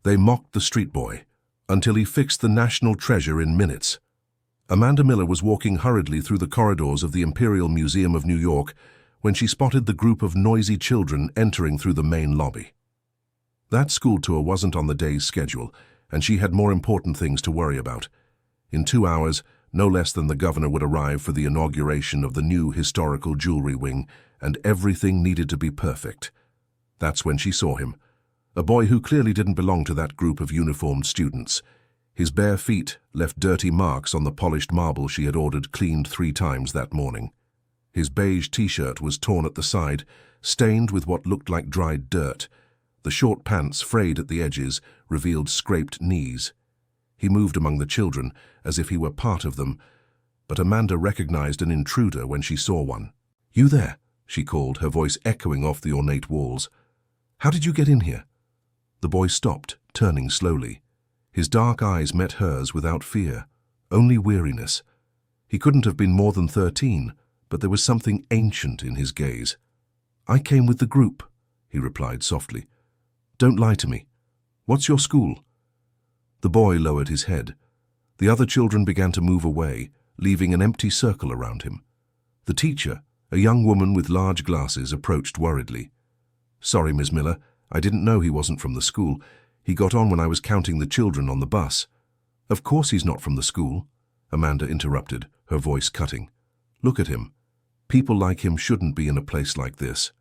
They mocked the street boy, until he fixed the national treasure in minutes. Amanda Miller was walking hurriedly through the corridors of the Imperial Museum of New York when she spotted the group of noisy children entering through the main lobby. That school tour wasn't on the day's schedule, and she had more important things to worry about. In 2 hours, no less than the governor would arrive for the inauguration of the new historical jewelry wing, and everything needed to be perfect. That's when she saw him, a boy who clearly didn't belong to that group of uniformed students. His bare feet left dirty marks on the polished marble she had ordered cleaned 3 times that morning. His beige t-shirt was torn at the side, stained with what looked like dried dirt. The short pants, frayed at the edges, revealed scraped knees. He moved among the children as if he were part of them, but Amanda recognized an intruder when she saw one. "You there?" she called, her voice echoing off the ornate walls. "How did you get in here?" The boy stopped, turning slowly. His dark eyes met hers without fear, only weariness. He couldn't have been more than 13, but there was something ancient in his gaze. "I came with the group," he replied softly. "Don't lie to me. What's your school?" The boy lowered his head. The other children began to move away, leaving an empty circle around him. The teacher, a young woman with large glasses, approached worriedly. "Sorry, Ms. Miller, I didn't know he wasn't from the school. He got on when I was counting the children on the bus." "Of course he's not from the school," Amanda interrupted, her voice cutting. "Look at him. People like him shouldn't be in a place like this."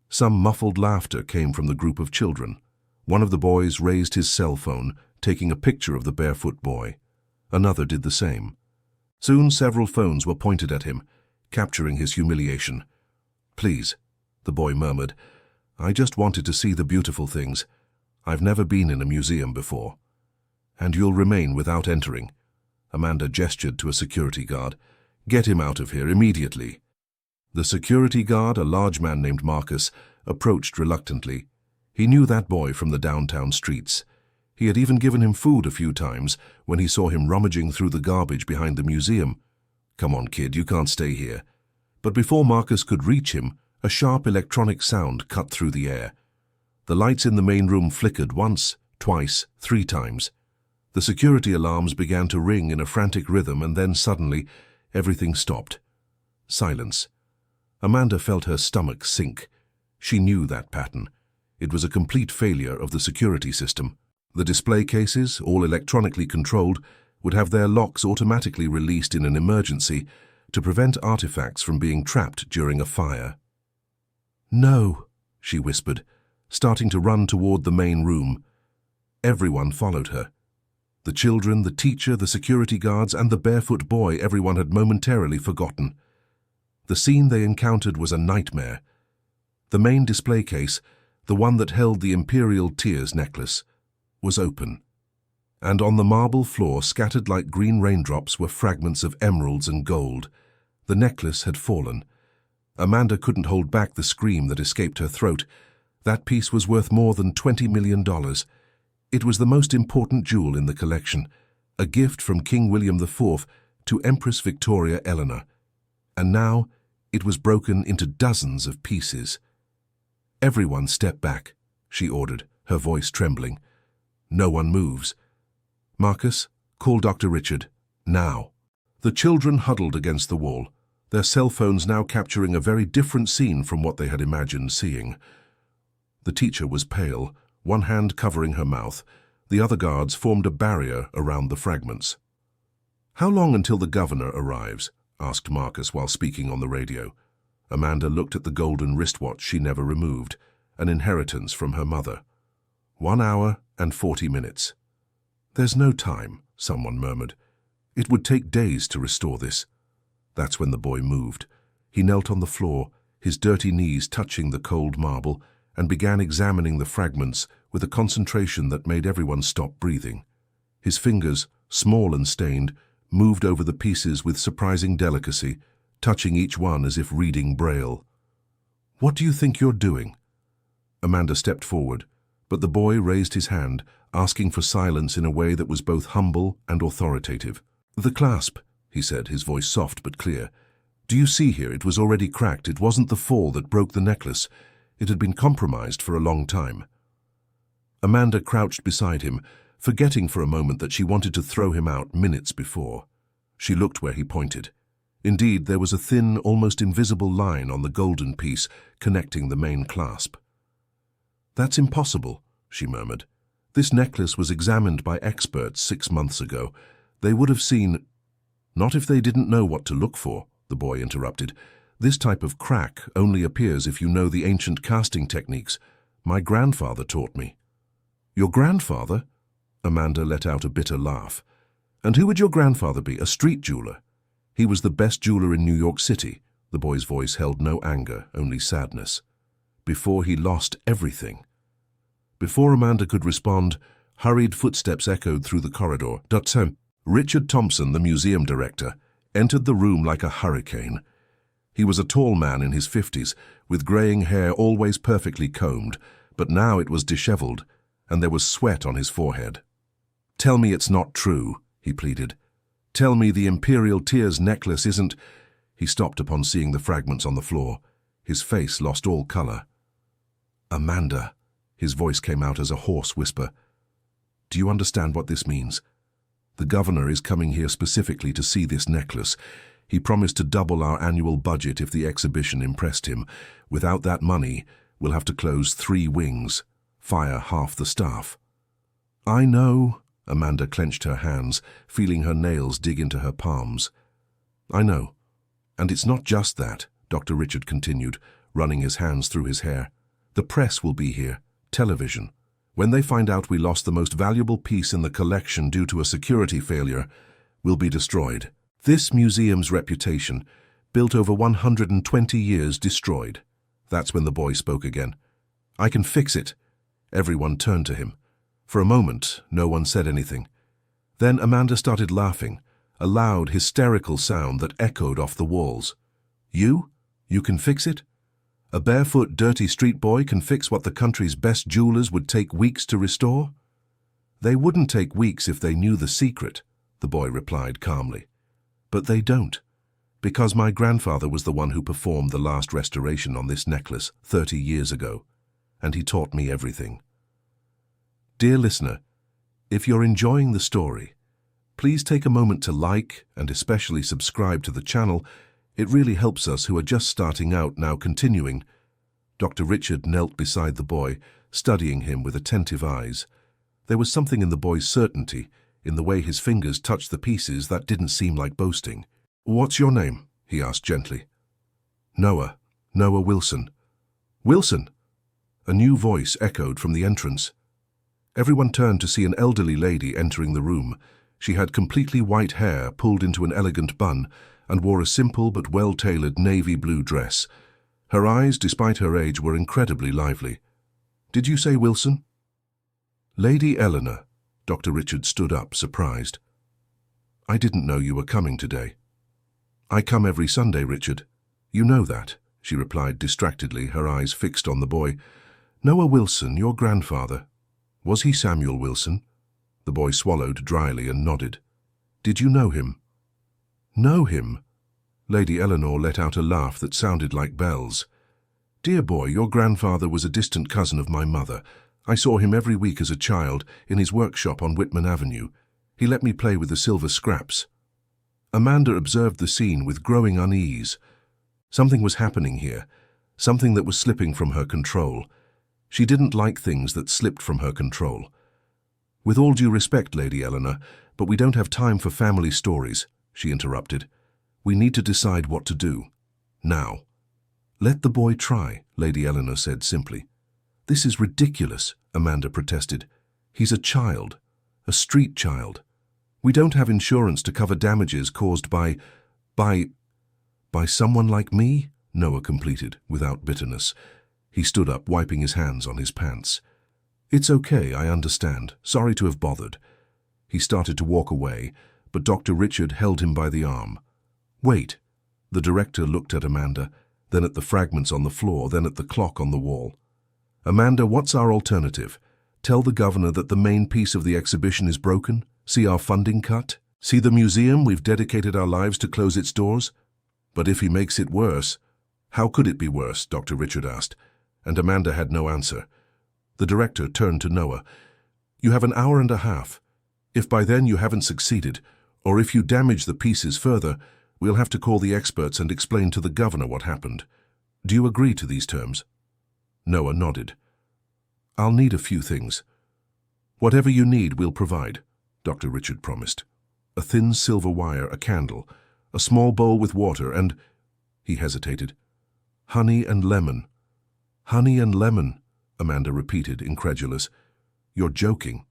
Some muffled laughter came from the group of children. One of the boys raised his cell phone, taking a picture of the barefoot boy. Another did the same. Soon several phones were pointed at him, capturing his humiliation. "Please," the boy murmured, "I just wanted to see the beautiful things. I've never been in a museum before." "And you'll remain without entering." Amanda gestured to a security guard. "Get him out of here immediately." The security guard, a large man named Marcus, approached reluctantly. He knew that boy from the downtown streets. He had even given him food a few times when he saw him rummaging through the garbage behind the museum. "Come on, kid, you can't stay here." But before Marcus could reach him, a sharp electronic sound cut through the air. The lights in the main room flickered once, twice, 3 times. The security alarms began to ring in a frantic rhythm, and then suddenly, everything stopped. Silence. Amanda felt her stomach sink. She knew that pattern. It was a complete failure of the security system. The display cases, all electronically controlled, would have their locks automatically released in an emergency to prevent artifacts from being trapped during a fire. "No," she whispered, starting to run toward the main room. Everyone followed her. The children, the teacher, the security guards, and the barefoot boy everyone had momentarily forgotten. The scene they encountered was a nightmare. The main display case, the one that held the Imperial Tears necklace, was open. And on the marble floor, scattered like green raindrops, were fragments of emeralds and gold. The necklace had fallen. Amanda couldn't hold back the scream that escaped her throat. That piece was worth more than $20 million. It was the most important jewel in the collection, a gift from King William IV to Empress Victoria Eleanor. And now it was broken into dozens of pieces. "Everyone step back," she ordered, her voice trembling. No one moves. "Marcus, call Dr. Richard, now." The children huddled against the wall, their cell phones now capturing a very different scene from what they had imagined seeing. The teacher was pale, one hand covering her mouth. The other guards formed a barrier around the fragments. "How long until the governor arrives?" asked Marcus while speaking on the radio. Amanda looked at the golden wristwatch she never removed, an inheritance from her mother. 1 hour and 40 minutes. "There's no time," someone murmured. "It would take days to restore this." That's when the boy moved. He knelt on the floor, his dirty knees touching the cold marble, and began examining the fragments with a concentration that made everyone stop breathing. His fingers, small and stained, moved over the pieces with surprising delicacy, touching each one as if reading Braille. "What do you think you're doing?" Amanda stepped forward, but the boy raised his hand, asking for silence in a way that was both humble and authoritative. "The clasp," he said, his voice soft but clear. "Do you see here, it was already cracked. It wasn't the fall that broke the necklace. It had been compromised for a long time." Amanda crouched beside him, forgetting for a moment that she wanted to throw him out minutes before. She looked where he pointed. Indeed, there was a thin, almost invisible line on the golden piece connecting the main clasp. "That's impossible," she murmured. "This necklace was examined by experts 6 months ago. They would have seen—" "Not if they didn't know what to look for," the boy interrupted. "This type of crack only appears if you know the ancient casting techniques. My grandfather taught me." "Your grandfather?" Amanda let out a bitter laugh. "And who would your grandfather be, a street jeweler?" "He was the best jeweler in New York City." The boy's voice held no anger, only sadness. "Before he lost everything." Before Amanda could respond, hurried footsteps echoed through the corridor. Richard Thompson, the museum director, entered the room like a hurricane. He was a tall man in his 50s, with graying hair always perfectly combed, but now it was disheveled, and there was sweat on his forehead. "Tell me it's not true," he pleaded. "Tell me the Imperial Tears necklace isn't—" He stopped upon seeing the fragments on the floor. His face lost all color. "Amanda," his voice came out as a hoarse whisper. "Do you understand what this means? The governor is coming here specifically to see this necklace. He promised to double our annual budget if the exhibition impressed him. Without that money, we'll have to close 3 wings, fire half the staff." "I know." Amanda clenched her hands, feeling her nails dig into her palms. "I know. And it's not just that," Dr. Richard continued, running his hands through his hair. "The press will be here, television. When they find out we lost the most valuable piece in the collection due to a security failure, we'll be destroyed. This museum's reputation, built over 120 years, destroyed." That's when the boy spoke again. "I can fix it." Everyone turned to him. For a moment, no one said anything. Then Amanda started laughing, a loud, hysterical sound that echoed off the walls. "You? You can fix it? A barefoot, dirty street boy can fix what the country's best jewelers would take weeks to restore?" "They wouldn't take weeks if they knew the secret," the boy replied calmly. "But they don't, because my grandfather was the one who performed the last restoration on this necklace 30 years ago, and he taught me everything." Dear listener, if you're enjoying the story, please take a moment to like and especially subscribe to the channel. It really helps us who are just starting out now continuing. Dr. Richard knelt beside the boy, studying him with attentive eyes. There was something in the boy's certainty, in the way his fingers touched the pieces, that didn't seem like boasting. "What's your name?" he asked gently. "Noah. Noah Wilson." "Wilson?" A new voice echoed from the entrance. Everyone turned to see an elderly lady entering the room. She had completely white hair pulled into an elegant bun and wore a simple but well-tailored navy blue dress. Her eyes, despite her age, were incredibly lively. "Did you say Wilson?" "Lady Eleanor." Dr. Richard stood up, surprised. "I didn't know you were coming today." "I come every Sunday, Richard. You know that," she replied distractedly, her eyes fixed on the boy. "Noah Wilson, your grandfather. Was he Samuel Wilson?" The boy swallowed dryly and nodded. "Did you know him?" "Know him?" Lady Eleanor let out a laugh that sounded like bells. "Dear boy, your grandfather was a distant cousin of my mother. I saw him every week as a child in his workshop on Whitman Avenue. He let me play with the silver scraps." Amanda observed the scene with growing unease. Something was happening here, something that was slipping from her control. She didn't like things that slipped from her control. "With all due respect, Lady Eleanor, but we don't have time for family stories," she interrupted. "We need to decide what to do. Now." "Let the boy try," Lady Eleanor said simply. "This is ridiculous," Amanda protested. "He's a child, a street child. We don't have insurance to cover damages caused by someone like me," Noah completed, without bitterness. He stood up, wiping his hands on his pants. "It's okay, I understand. Sorry to have bothered." He started to walk away, but Dr. Richard held him by the arm. "Wait." The director looked at Amanda, then at the fragments on the floor, then at the clock on the wall. "Amanda, what's our alternative? Tell the governor that the main piece of the exhibition is broken? See our funding cut? See the museum we've dedicated our lives to close its doors? But if he makes it worse—" "How could it be worse?" Dr. Richard asked, and Amanda had no answer. The director turned to Noah. "You have an hour and a half. If by then you haven't succeeded, or if you damage the pieces further, we'll have to call the experts and explain to the governor what happened. Do you agree to these terms?" Noah nodded. "I'll need a few things." "Whatever you need, we'll provide," Dr. Richard promised. "A thin silver wire, a candle, a small bowl with water, and—" He hesitated. "Honey and lemon." "Honey and lemon," Amanda repeated, incredulous. "You're joking."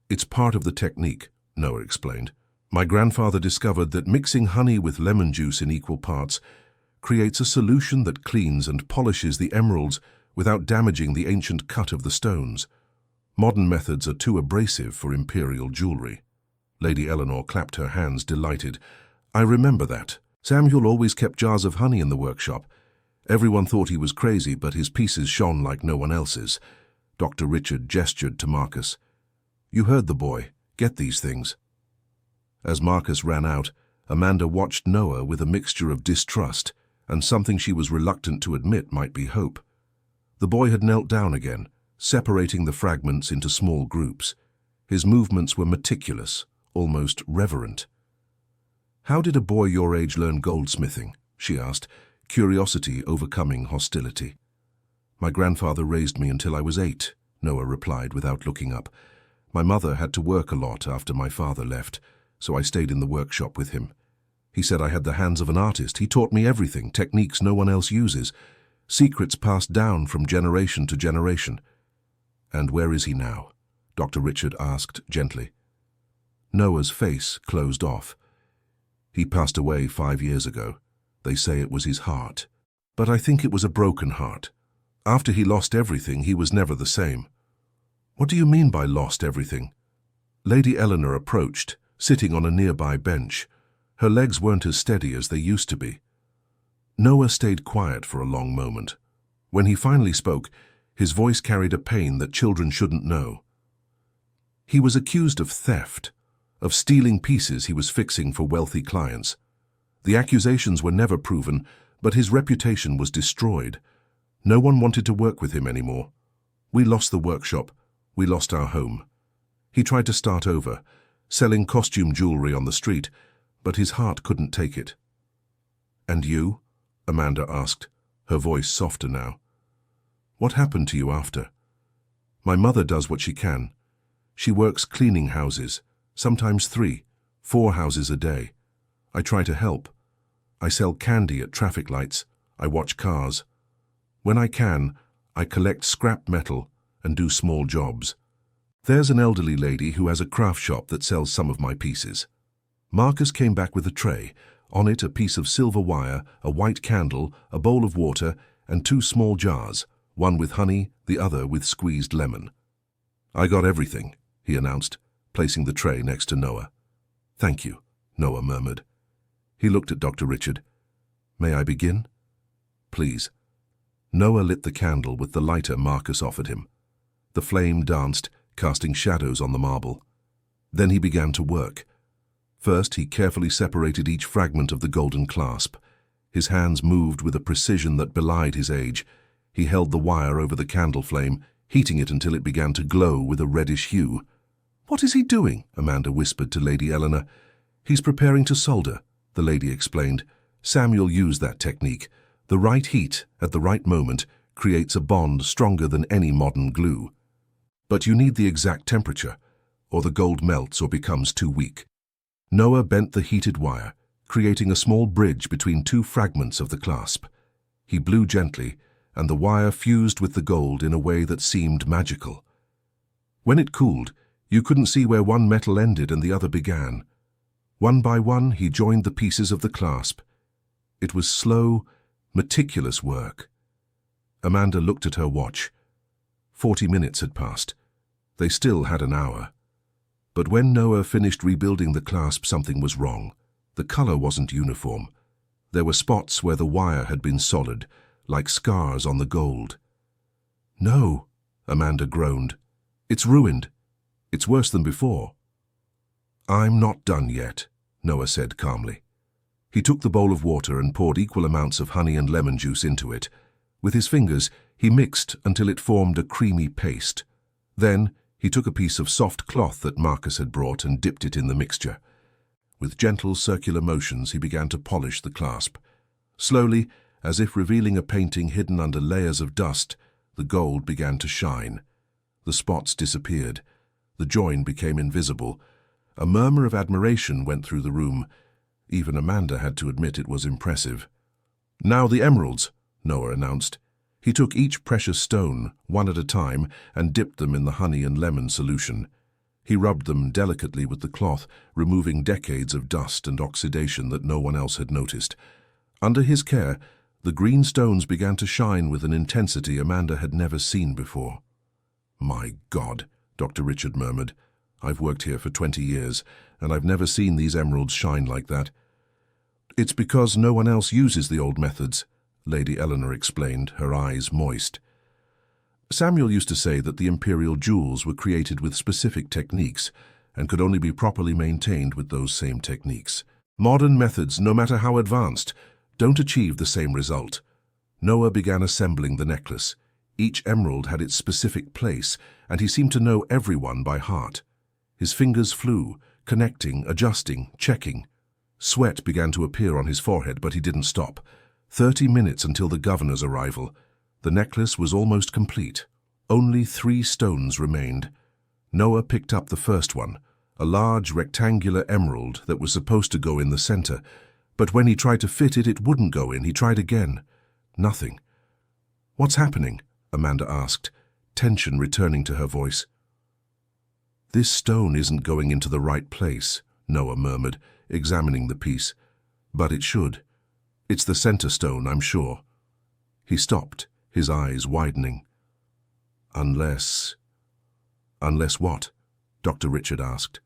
"It's part of the technique," Noah explained. "My grandfather discovered that mixing honey with lemon juice in equal parts creates a solution that cleans and polishes the emeralds without damaging the ancient cut of the stones. Modern methods are too abrasive for imperial jewelry." Lady Eleanor clapped her hands, delighted. "I remember that. Samuel always kept jars of honey in the workshop. Everyone thought he was crazy, but his pieces shone like no one else's." Dr. Richard gestured to Marcus. "You heard the boy. Get these things." As Marcus ran out, Amanda watched Noah with a mixture of distrust and something she was reluctant to admit might be hope. The boy had knelt down again, separating the fragments into small groups. His movements were meticulous, almost reverent. "How did a boy your age learn goldsmithing?" she asked, curiosity overcoming hostility. "My grandfather raised me until I was 8, Noah replied without looking up. "My mother had to work a lot after my father left, so I stayed in the workshop with him. He said I had the hands of an artist. He taught me everything, techniques no one else uses, secrets passed down from generation to generation." "And where is he now?" Dr. Richard asked gently. Noah's face closed off. "He passed away 5 years ago. They say it was his heart. But I think it was a broken heart. After he lost everything, he was never the same." "What do you mean by lost everything?" Lady Eleanor approached, sitting on a nearby bench. Her legs weren't as steady as they used to be. Noah stayed quiet for a long moment. When he finally spoke, his voice carried a pain that children shouldn't know. He was accused of theft, of stealing pieces he was fixing for wealthy clients. The accusations were never proven, but his reputation was destroyed. No one wanted to work with him anymore. We lost the workshop. We lost our home. He tried to start over, selling costume jewelry on the street, but his heart couldn't take it. "And you?" Amanda asked, her voice softer now. "What happened to you after?" "My mother does what she can. She works cleaning houses, sometimes 3, 4 houses a day. I try to help. I sell candy at traffic lights. I watch cars. When I can, I collect scrap metal and do small jobs. There's an elderly lady who has a craft shop that sells some of my pieces." Marcus came back with a tray. On it, a piece of silver wire, a white candle, a bowl of water, and 2 small jars, one with honey, the other with squeezed lemon. "I got everything," he announced, placing the tray next to Noah. "Thank you," Noah murmured. He looked at Dr. Richard. "May I begin?" "Please." Noah lit the candle with the lighter Marcus offered him. The flame danced, casting shadows on the marble. Then he began to work. First, he carefully separated each fragment of the golden clasp. His hands moved with a precision that belied his age. He held the wire over the candle flame, heating it until it began to glow with a reddish hue. "What is he doing?" Amanda whispered to Lady Eleanor. "He's preparing to solder," the lady explained. "Samuel used that technique. The right heat, at the right moment, creates a bond stronger than any modern glue. But you need the exact temperature, or the gold melts or becomes too weak." Noah bent the heated wire, creating a small bridge between 2 fragments of the clasp. He blew gently, and the wire fused with the gold in a way that seemed magical. When it cooled, you couldn't see where one metal ended and the other began. One by one, he joined the pieces of the clasp. It was slow, meticulous work. Amanda looked at her watch. 40 minutes had passed. They still had an hour. But when Noah finished rebuilding the clasp, something was wrong. The color wasn't uniform. There were spots where the wire had been solid, like scars on the gold. "No," Amanda groaned. "It's ruined. It's worse than before." "I'm not done yet," Noah said calmly. He took the bowl of water and poured equal amounts of honey and lemon juice into it. With his fingers, he mixed until it formed a creamy paste. Then he took a piece of soft cloth that Marcus had brought and dipped it in the mixture. With gentle circular motions, he began to polish the clasp. Slowly, as if revealing a painting hidden under layers of dust, the gold began to shine. The spots disappeared. The join became invisible. A murmur of admiration went through the room. Even Amanda had to admit it was impressive. "Now the emeralds," Noah announced. He took each precious stone, one at a time, and dipped them in the honey and lemon solution. He rubbed them delicately with the cloth, removing decades of dust and oxidation that no one else had noticed. Under his care, the green stones began to shine with an intensity Amanda had never seen before. "My God," Dr. Richard murmured. "I've worked here for 20 years, and I've never seen these emeralds shine like that." "It's because no one else uses the old methods," Lady Eleanor explained, her eyes moist. "Samuel used to say that the imperial jewels were created with specific techniques and could only be properly maintained with those same techniques. Modern methods, no matter how advanced, don't achieve the same result." Noah began assembling the necklace. Each emerald had its specific place, and he seemed to know everyone by heart. His fingers flew, connecting, adjusting, checking. Sweat began to appear on his forehead, but he didn't stop. 30 minutes until the governor's arrival. The necklace was almost complete. Only 3 stones remained. Noah picked up the first one, a large rectangular emerald that was supposed to go in the center. But when he tried to fit it, it wouldn't go in. He tried again. Nothing. "What's happening?" Amanda asked, tension returning to her voice. "This stone isn't going into the right place," Noah murmured, examining the piece. "But it should. It's the center stone, I'm sure." He stopped, his eyes widening. "Unless—" "Unless what?" Dr. Richard asked.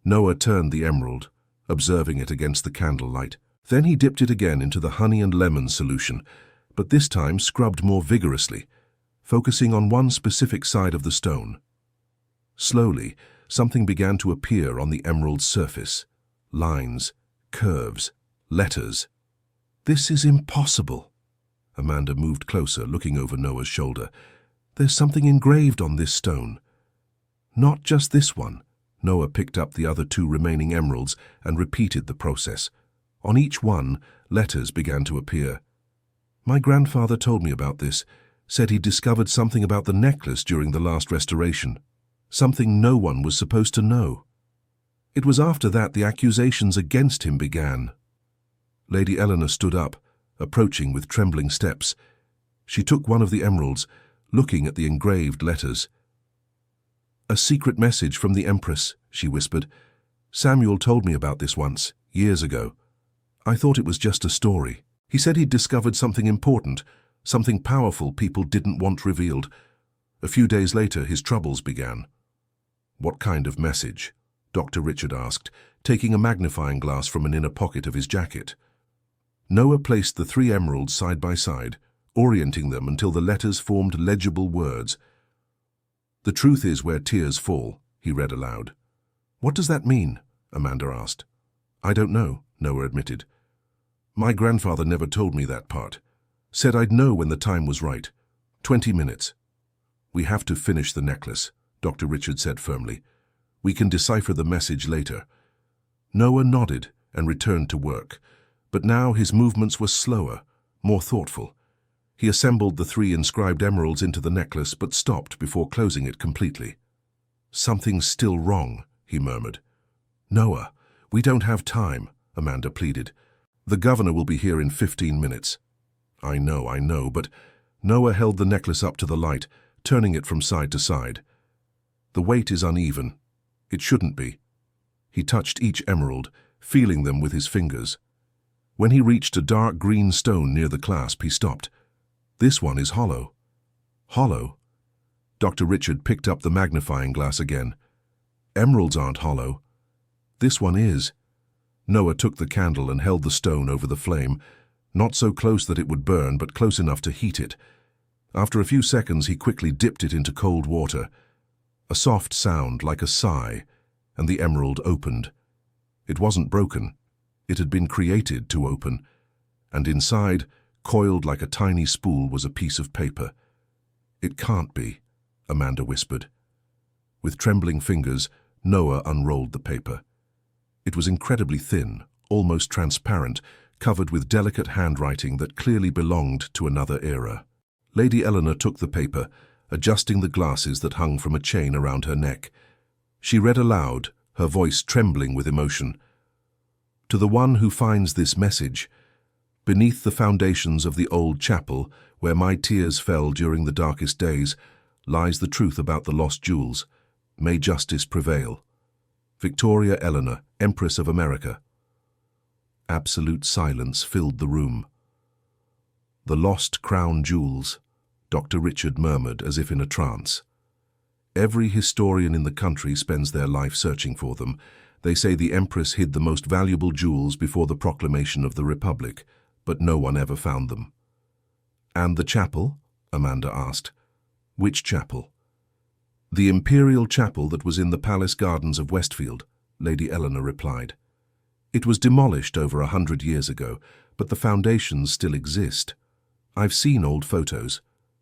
Noah turned the emerald, observing it against the candlelight. Then he dipped it again into the honey and lemon solution, but this time scrubbed more vigorously, focusing on one specific side of the stone. Slowly, something began to appear on the emerald's surface. Lines, curves, letters. "This is impossible." Amanda moved closer, looking over Noah's shoulder. "There's something engraved on this stone." "Not just this one." Noah picked up the other 2 remaining emeralds and repeated the process. On each one, letters began to appear. "My grandfather told me about this, said he discovered something about the necklace during the last restoration. Something no one was supposed to know. It was after that the accusations against him began." Lady Eleanor stood up, approaching with trembling steps. She took one of the emeralds, looking at the engraved letters. "A secret message from the Empress," she whispered. "Samuel told me about this once, years ago. I thought it was just a story. He said he'd discovered something important, something powerful people didn't want revealed. A few days later, his troubles began." "What kind of message?" Dr. Richard asked, taking a magnifying glass from an inner pocket of his jacket. Noah placed the 3 emeralds side by side, orienting them until the letters formed legible words. "The truth is where tears fall," he read aloud. "What does that mean?" Amanda asked. "I don't know," Noah admitted. "My grandfather never told me that part. Said I'd know when the time was right. 20 minutes. "We have to finish the necklace," Dr. Richard said firmly. "We can decipher the message later." Noah nodded and returned to work, but now his movements were slower, more thoughtful. He assembled the 3 inscribed emeralds into the necklace, but stopped before closing it completely. "Something's still wrong," he murmured. "Noah, we don't have time," Amanda pleaded. "The governor will be here in 15 minutes. I know, but..." Noah held the necklace up to the light, turning it from side to side. "The weight is uneven. It shouldn't be." He touched each emerald, feeling them with his fingers. When he reached a dark green stone near the clasp, he stopped. "This one is hollow." "Hollow?" Dr. Richard picked up the magnifying glass again. "Emeralds aren't hollow." "This one is." Noah took the candle and held the stone over the flame, not so close that it would burn, but close enough to heat it. After a few seconds, he quickly dipped it into cold water. A soft sound, like a sigh, and the emerald opened. It wasn't broken. It had been created to open, and inside, coiled like a tiny spool, was a piece of paper. "It can't be," Amanda whispered. With trembling fingers, Noah unrolled the paper. It was incredibly thin, almost transparent, covered with delicate handwriting that clearly belonged to another era. Lady Eleanor took the paper, adjusting the glasses that hung from a chain around her neck. She read aloud, her voice trembling with emotion. To the one who finds this message, beneath the foundations of the old chapel, where my tears fell during the darkest days, lies the truth about the lost jewels. May justice prevail. Victoria Eleanor, Empress of America. Absolute silence filled the room. The lost crown jewels, Dr. Richard murmured as if in a trance. Every historian in the country spends their life searching for them. They say the Empress hid the most valuable jewels before the proclamation of the Republic, but no one ever found them. And the chapel? Amanda asked. Which chapel? The Imperial Chapel that was in the palace gardens of Westfield, Lady Eleanor replied. It was demolished over 100 years ago, but the foundations still exist. I've seen old photos.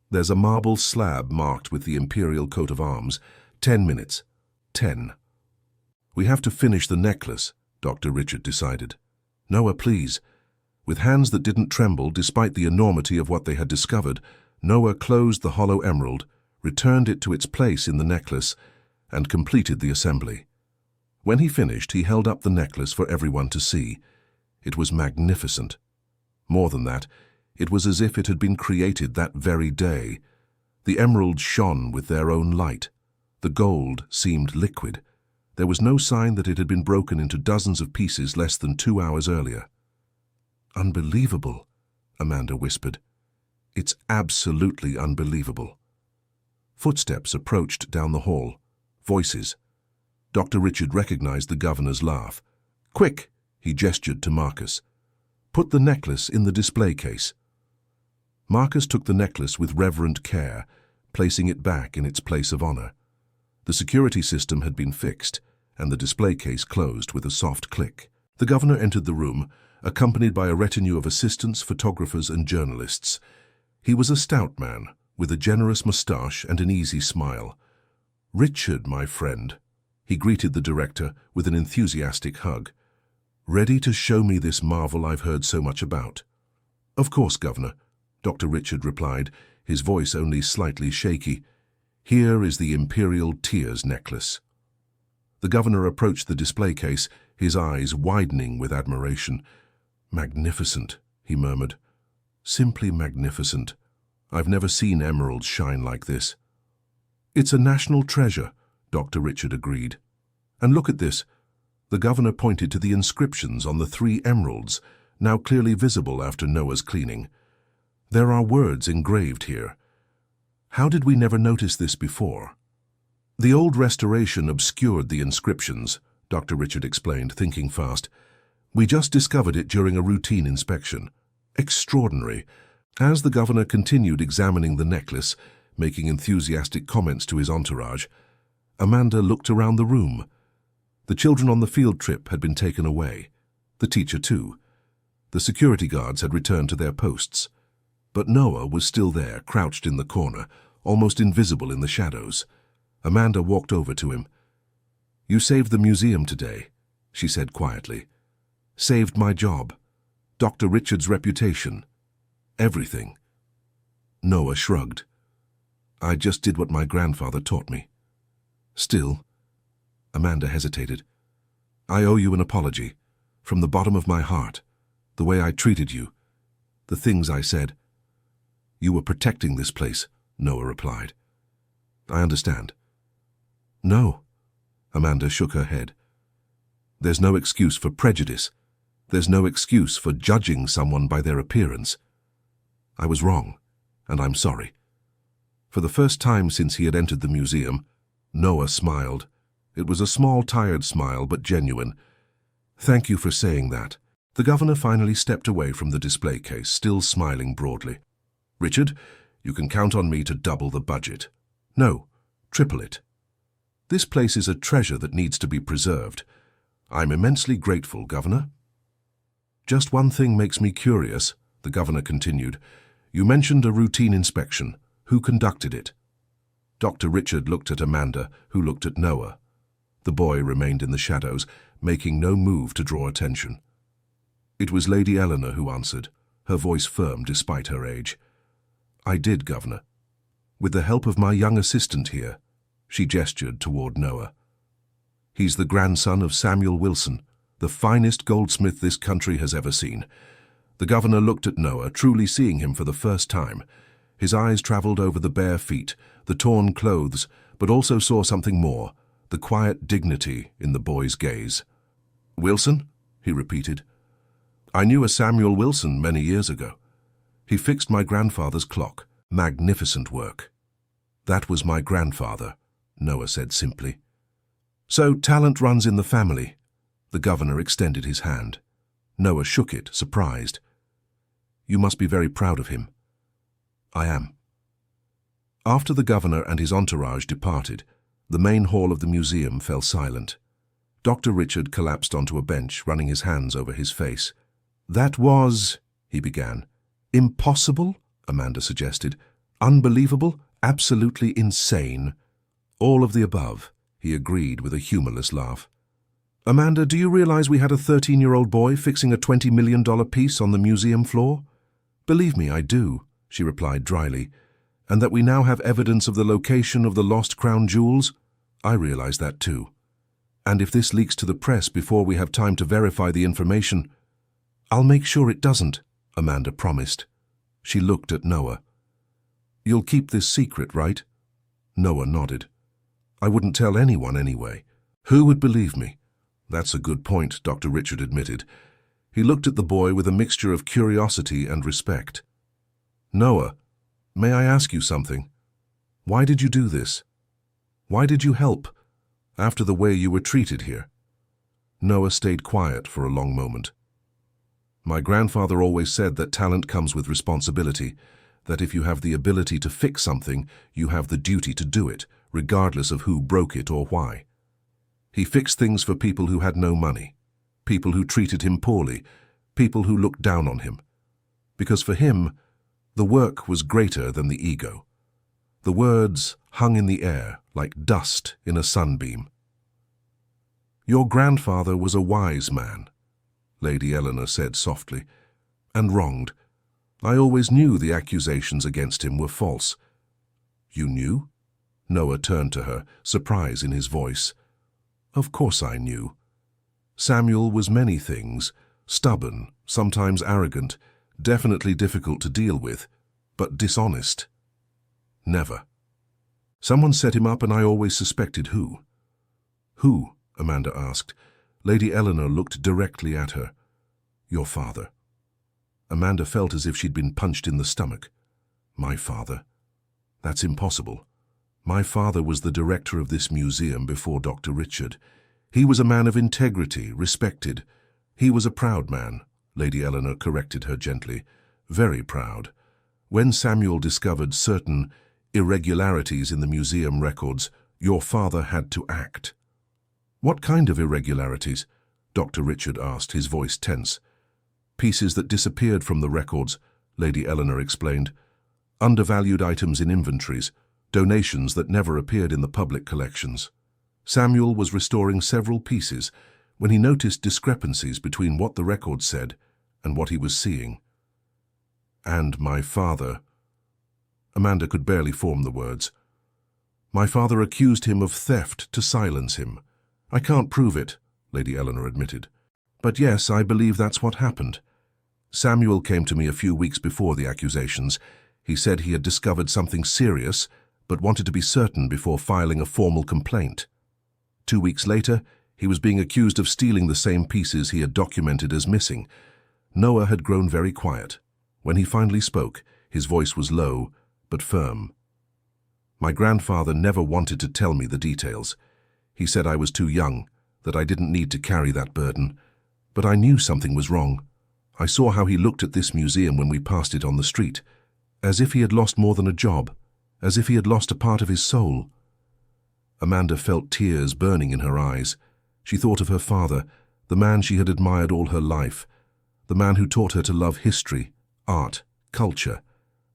There's a marble slab marked with the Imperial coat of arms. 10 minutes. 10. We have to finish the necklace, Dr. Richard decided. Noah, please. With hands that didn't tremble despite the enormity of what they had discovered, Noah closed the hollow emerald, returned it to its place in the necklace, and completed the assembly. When he finished, he held up the necklace for everyone to see. It was magnificent. More than that, it was as if it had been created that very day. The emeralds shone with their own light. The gold seemed liquid. There was no sign that it had been broken into dozens of pieces less than 2 hours earlier. Unbelievable, Amanda whispered. It's absolutely unbelievable. Footsteps approached down the hall. Voices. Dr. Richard recognized the governor's laugh. Quick, he gestured to Marcus. Put the necklace in the display case. Marcus took the necklace with reverent care, placing it back in its place of honor. The security system had been fixed, and the display case closed with a soft click. The governor entered the room, accompanied by a retinue of assistants, photographers, and journalists. He was a stout man, with a generous moustache and an easy smile. Richard, my friend, he greeted the director with an enthusiastic hug. Ready to show me this marvel I've heard so much about? Of course, Governor, Dr. Richard replied, his voice only slightly shaky. Here is the Imperial Tears necklace. The governor approached the display case, his eyes widening with admiration. Magnificent, he murmured. Simply magnificent. I've never seen emeralds shine like this. It's a national treasure, Dr. Richard agreed. And look at this. The governor pointed to the inscriptions on the 3 emeralds, now clearly visible after Noah's cleaning. There are words engraved here. How did we never notice this before? The old restoration obscured the inscriptions, Dr. Richard explained, thinking fast. We just discovered it during a routine inspection. Extraordinary. As the governor continued examining the necklace, making enthusiastic comments to his entourage, Amanda looked around the room. The children on the field trip had been taken away. The teacher too. The security guards had returned to their posts. But Noah was still there, crouched in the corner, almost invisible in the shadows. Amanda walked over to him. You saved the museum today, she said quietly. Saved my job. Dr. Richard's reputation. Everything. Noah shrugged. I just did what my grandfather taught me. Still, Amanda hesitated. I owe you an apology, from the bottom of my heart, the way I treated you, the things I said. You were protecting this place, Noah replied. I understand. No, Amanda shook her head. There's no excuse for prejudice. There's no excuse for judging someone by their appearance. I was wrong, and I'm sorry. For the first time since he had entered the museum, Noah smiled. It was a small, tired smile, but genuine. Thank you for saying that. The governor finally stepped away from the display case, still smiling broadly. Richard, you can count on me to double the budget. No, triple it. This place is a treasure that needs to be preserved. I'm immensely grateful, Governor. Just one thing makes me curious, the governor continued. You mentioned a routine inspection. Who conducted it? Dr. Richard looked at Amanda, who looked at Noah. The boy remained in the shadows, making no move to draw attention. It was Lady Eleanor who answered, her voice firm despite her age. "I did, Governor. With the help of my young assistant here." She gestured toward Noah. "He's the grandson of Samuel Wilson, the finest goldsmith this country has ever seen." The governor looked at Noah, truly seeing him for the first time. His eyes traveled over the bare feet, the torn clothes, but also saw something more, the quiet dignity in the boy's gaze. "Wilson?" he repeated. "I knew a Samuel Wilson many years ago. He fixed my grandfather's clock. Magnificent work." "That was my grandfather," Noah said simply. "So talent runs in the family." The governor extended his hand. Noah shook it, surprised. "You must be very proud of him." "I am." After the governor and his entourage departed, the main hall of the museum fell silent. Dr. Richard collapsed onto a bench, running his hands over his face. "That was," he began. "Impossible," Amanda suggested. "Unbelievable, absolutely insane." "All of the above," he agreed with a humorless laugh. "Amanda, do you realize we had a 13-year-old boy fixing a $20 million piece on the museum floor?" "Believe me, I do," she replied dryly. "And that we now have evidence of the location of the lost crown jewels? I realize that too. And if this leaks to the press before we have time to verify the information—" "I'll make sure it doesn't," Amanda promised. She looked at Noah. "You'll keep this secret, right?" Noah nodded. "I wouldn't tell anyone anyway. Who would believe me?" "That's a good point," Dr. Richard admitted. He looked at the boy with a mixture of curiosity and respect. "Noah, may I ask you something? Why did you do this? Why did you help, after the way you were treated here?" Noah stayed quiet for a long moment. "My grandfather always said that talent comes with responsibility, that if you have the ability to fix something, you have the duty to do it, regardless of who broke it or why. He fixed things for people who had no money, people who treated him poorly, people who looked down on him. Because for him, the work was greater than the ego. The words hung in the air like dust in a sunbeam. "Your grandfather was a wise man," Lady Eleanor said softly, "and wronged. I always knew the accusations against him were false." "You knew?" Noah turned to her, surprise in his voice. "Of course I knew. Samuel was many things, stubborn, sometimes arrogant, definitely difficult to deal with, but dishonest. Never. Someone set him up and I always suspected who." "Who?" Amanda asked. Lady Eleanor looked directly at her. "Your father." Amanda felt as if she'd been punched in the stomach. "My father? That's impossible. My father was the director of this museum before Dr. Richard. He was a man of integrity, respected. He was a proud man," Lady Eleanor corrected her gently. "Very proud. When Samuel discovered certain irregularities in the museum records, your father had to act." "What kind of irregularities?" Dr. Richard asked, his voice tense. "Pieces that disappeared from the records," Lady Eleanor explained. "Undervalued items in inventories, donations that never appeared in the public collections. Samuel was restoring several pieces when he noticed discrepancies between what the records said and what he was seeing. And my father—" Amanda could barely form the words. "My father accused him of theft to silence him. I can't prove it," Lady Eleanor admitted. "But yes, I believe that's what happened. Samuel came to me a few weeks before the accusations. He said he had discovered something serious, but wanted to be certain before filing a formal complaint. 2 weeks later, he was being accused of stealing the same pieces he had documented as missing. Noah had grown very quiet. When he finally spoke, his voice was low but firm. My grandfather never wanted to tell me the details. He said I was too young, that I didn't need to carry that burden. But I knew something was wrong. I saw how he looked at this museum when we passed it on the street, as if he had lost more than a job, as if he had lost a part of his soul." Amanda felt tears burning in her eyes. She thought of her father, the man she had admired all her life, the man who taught her to love history, art, culture,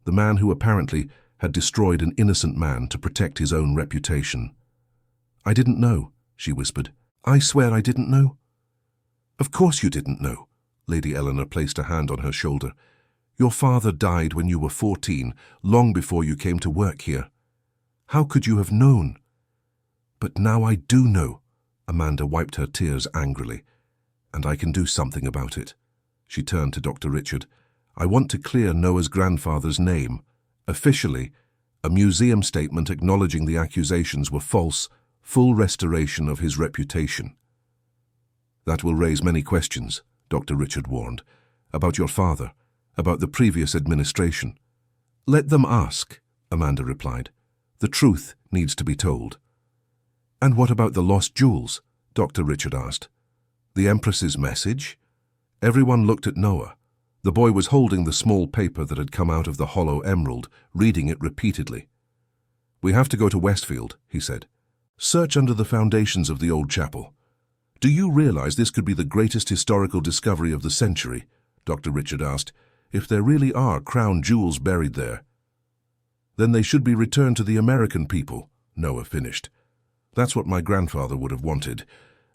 the man who apparently had destroyed an innocent man to protect his own reputation. "I didn't know," she whispered. "I swear I didn't know." "Of course you didn't know." Lady Eleanor placed a hand on her shoulder. "Your father died when you were 14, long before you came to work here. How could you have known?" "But now I do know." Amanda wiped her tears angrily. "And I can do something about it." She turned to Dr. Richard. "I want to clear Noah's grandfather's name. Officially, a museum statement acknowledging the accusations were false, full restoration of his reputation." "That will raise many questions," Dr. Richard warned, "about your father, about the previous administration." "Let them ask," Amanda replied. "The truth needs to be told." "And what about the lost jewels?" Dr. Richard asked. "The Empress's message?" Everyone looked at Noah. The boy was holding the small paper that had come out of the hollow emerald, reading it repeatedly. "We have to go to Westfield," he said. "Search under the foundations of the old chapel." "Do you realize this could be the greatest historical discovery of the century?" Dr. Richard asked. "If there really are crown jewels buried there." "Then they should be returned to the American people," Noah finished. "That's what my grandfather would have wanted.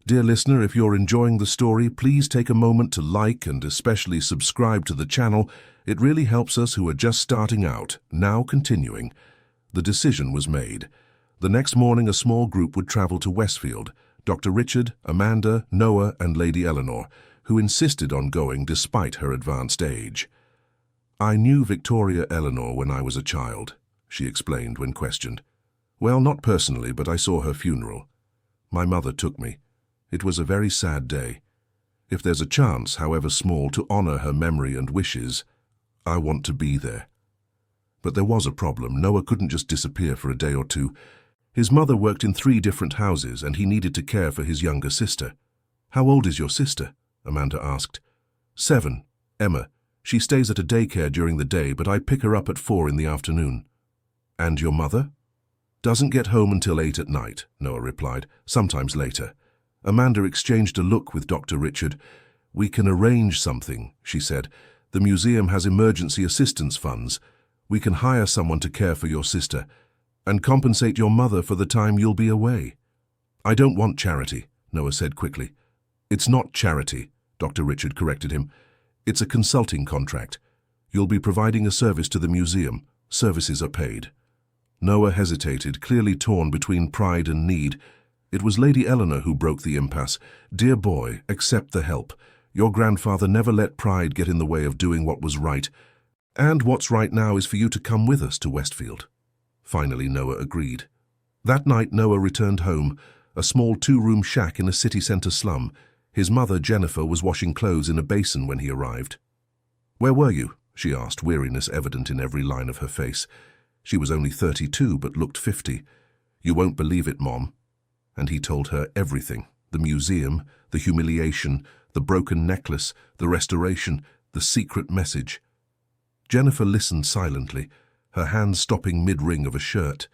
Dear listener, if you're enjoying the story, please take a moment to like and especially subscribe to the channel. It really helps us who are just starting out. Now continuing. The decision was made. The next morning a small group would travel to Westfield. Dr. Richard, Amanda, Noah and Lady Eleanor, who insisted on going despite her advanced age. "I knew Victoria Eleanor when I was a child," she explained when questioned. "Well, not personally, but I saw her funeral. My mother took me. It was a very sad day. If there's a chance, however small, to honor her memory and wishes, I want to be there." But there was a problem. Noah couldn't just disappear for a day or two. His mother worked in 3 different houses, and he needed to care for his younger sister. "How old is your sister?" Amanda asked. 7, Emma. She stays at a daycare during the day, but I pick her up at 4 in the afternoon." "And your mother?" "Doesn't get home until 8 at night," Noah replied, "sometimes later." Amanda exchanged a look with Dr. Richard. "We can arrange something," she said. "The museum has emergency assistance funds. We can hire someone to care for your sister and compensate your mother for the time you'll be away." "I don't want charity," Noah said quickly. "It's not charity," Dr. Richard corrected him. "It's a consulting contract. You'll be providing a service to the museum. Services are paid." Noah hesitated, clearly torn between pride and need. It was Lady Eleanor who broke the impasse. "Dear boy, accept the help. Your grandfather never let pride get in the way of doing what was right. And what's right now is for you to come with us to Westfield." Finally, Noah agreed. That night, Noah returned home, a small 2-room shack in a city centre slum. His mother, Jennifer, was washing clothes in a basin when he arrived. "Where were you?" she asked, weariness evident in every line of her face. She was only 32, but looked 50. "You won't believe it, Mom." And he told her everything: the museum, the humiliation, the broken necklace, the restoration, the secret message. Jennifer listened silently, her hands stopping mid-ring of a shirt.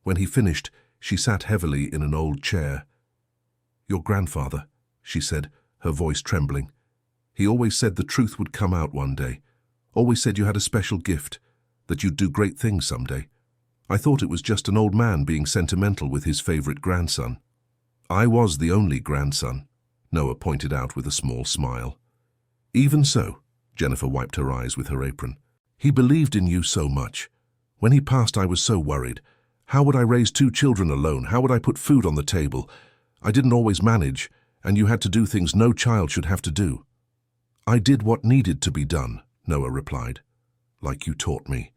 When he finished, she sat heavily in an old chair. "Your grandfather," she said, her voice trembling. "He always said the truth would come out one day. Always said you had a special gift, that you'd do great things someday. I thought it was just an old man being sentimental with his favorite grandson." "I was the only grandson," Noah pointed out with a small smile. "Even so," Jennifer wiped her eyes with her apron. "He believed in you so much. When he passed, I was so worried. How would I raise 2 children alone? How would I put food on the table? I didn't always manage, and you had to do things no child should have to do." "I did what needed to be done," Noah replied, "like you taught me."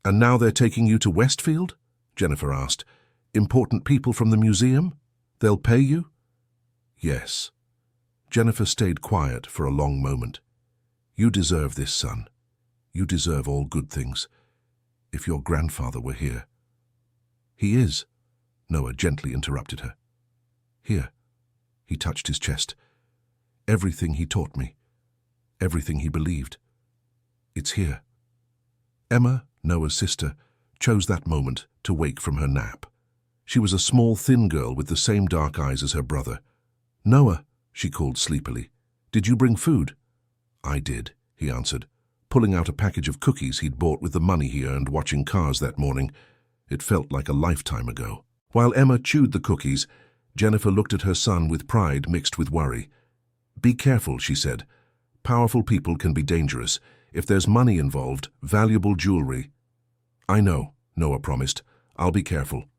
"And now they're taking you to Westfield?" Jennifer asked. "Important people from the museum? They'll pay you?" "Yes." Jennifer stayed quiet for a long moment. "You deserve this, son. You deserve all good things. If your grandfather were here." "He is," Noah gently interrupted her. "Here." He touched his chest. "Everything he taught me. Everything he believed. It's here." Emma, Noah's sister, chose that moment to wake from her nap. She was a small, thin girl with the same dark eyes as her brother. "Noah," she called sleepily, "did you bring food?" "I did," he answered, pulling out a package of cookies he'd bought with the money he earned watching cars that morning. It felt like a lifetime ago. While Emma chewed the cookies, Jennifer looked at her son with pride mixed with worry. "Be careful," she said. "Powerful people can be dangerous. If there's money involved, valuable jewelry." "I know," Noah promised. "I'll be careful."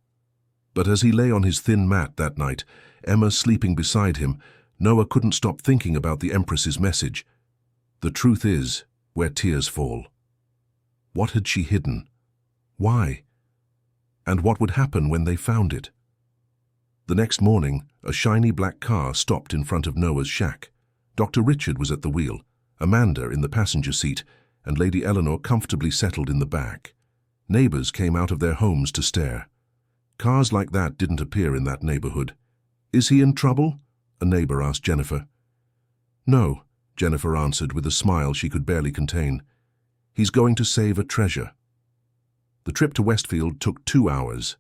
But as he lay on his thin mat that night, Emma sleeping beside him, Noah couldn't stop thinking about the Empress's message. The truth is where tears fall. What had she hidden? Why? And what would happen when they found it? The next morning, a shiny black car stopped in front of Noah's shack. Dr. Richard was at the wheel, Amanda in the passenger seat, and Lady Eleanor comfortably settled in the back. Neighbors came out of their homes to stare. Cars like that didn't appear in that neighborhood. "Is he in trouble?" a neighbor asked Jennifer. "No," Jennifer answered with a smile she could barely contain. "He's going to save a treasure." The trip to Westfield took 2 hours.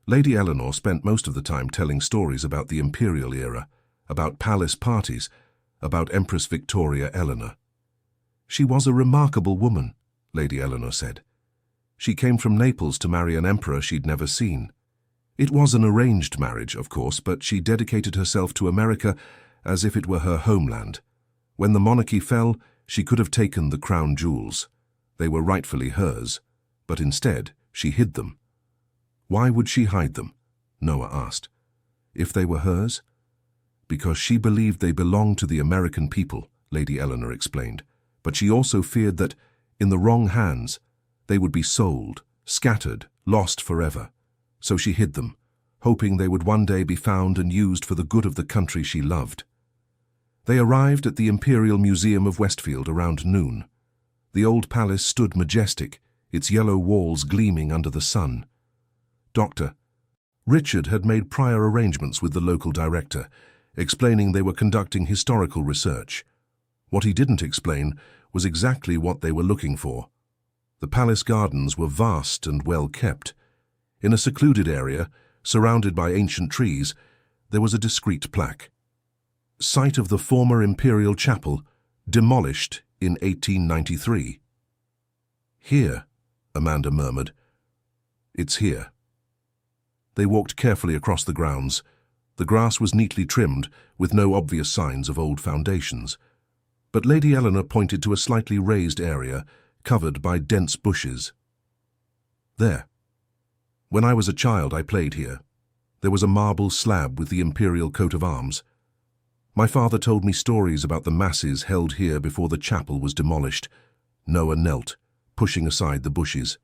Lady Eleanor spent most of the time telling stories about the imperial era, about palace parties, about Empress Victoria Eleanor. "She was a remarkable woman," Lady Eleanor said. "She came from Naples to marry an emperor she'd never seen. It was an arranged marriage, of course, but she dedicated herself to America as if it were her homeland. When the monarchy fell, she could have taken the crown jewels. They were rightfully hers, but instead she hid them." "Why would she hide them?" Noah asked. "If they were hers?" "Because she believed they belonged to the American people," Lady Eleanor explained. "But she also feared that, in the wrong hands, they would be sold, scattered, lost forever. So she hid them, hoping they would one day be found and used for the good of the country she loved." They arrived at the Imperial Museum of Westfield around noon. The old palace stood majestic, its yellow walls gleaming under the sun. Dr. Richard had made prior arrangements with the local director, explaining they were conducting historical research. What he didn't explain was exactly what they were looking for. The palace gardens were vast and well kept. In a secluded area, surrounded by ancient trees, there was a discreet plaque. "Site of the former imperial chapel, demolished in 1893. "Here," Amanda murmured. "It's here." They walked carefully across the grounds. The grass was neatly trimmed, with no obvious signs of old foundations. But Lady Eleanor pointed to a slightly raised area, covered by dense bushes. "There. When I was a child, I played here. There was a marble slab with the imperial coat of arms. My father told me stories about the masses held here before the chapel was demolished." Noah knelt, pushing aside the bushes.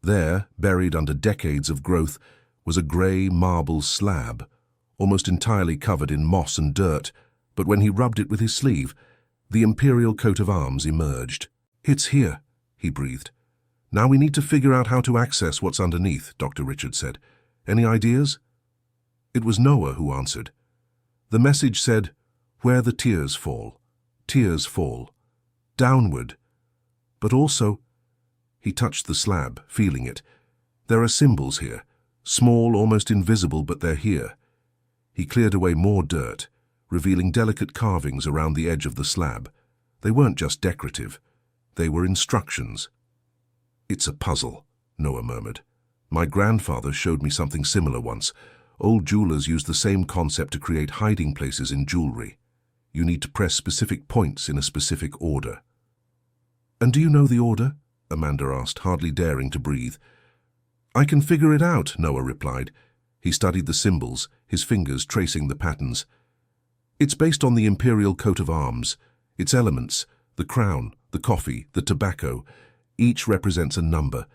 There, buried under decades of growth, was a grey marble slab, almost entirely covered in moss and dirt, but when he rubbed it with his sleeve, the imperial coat of arms emerged. "It's here," he breathed. "Now we need to figure out how to access what's underneath," Dr. Richard said. "Any ideas?" It was Noah who answered. The message said, "Where the tears fall, downward." But also, he touched the slab, feeling it. "There are symbols here, small, almost invisible, but they're here." He cleared away more dirt, revealing delicate carvings around the edge of the slab. They weren't just decorative. They were instructions. "It's a puzzle," Noah murmured. "My grandfather showed me something similar once. Old jewelers used the same concept to create hiding places in jewelry. You need to press specific points in a specific order." "And do you know the order?" Amanda asked, hardly daring to breathe. "I can figure it out," Noah replied. He studied the symbols, his fingers tracing the patterns. "It's based on the imperial coat of arms. Its elements, the crown, the coffee, the tobacco, each represents a number,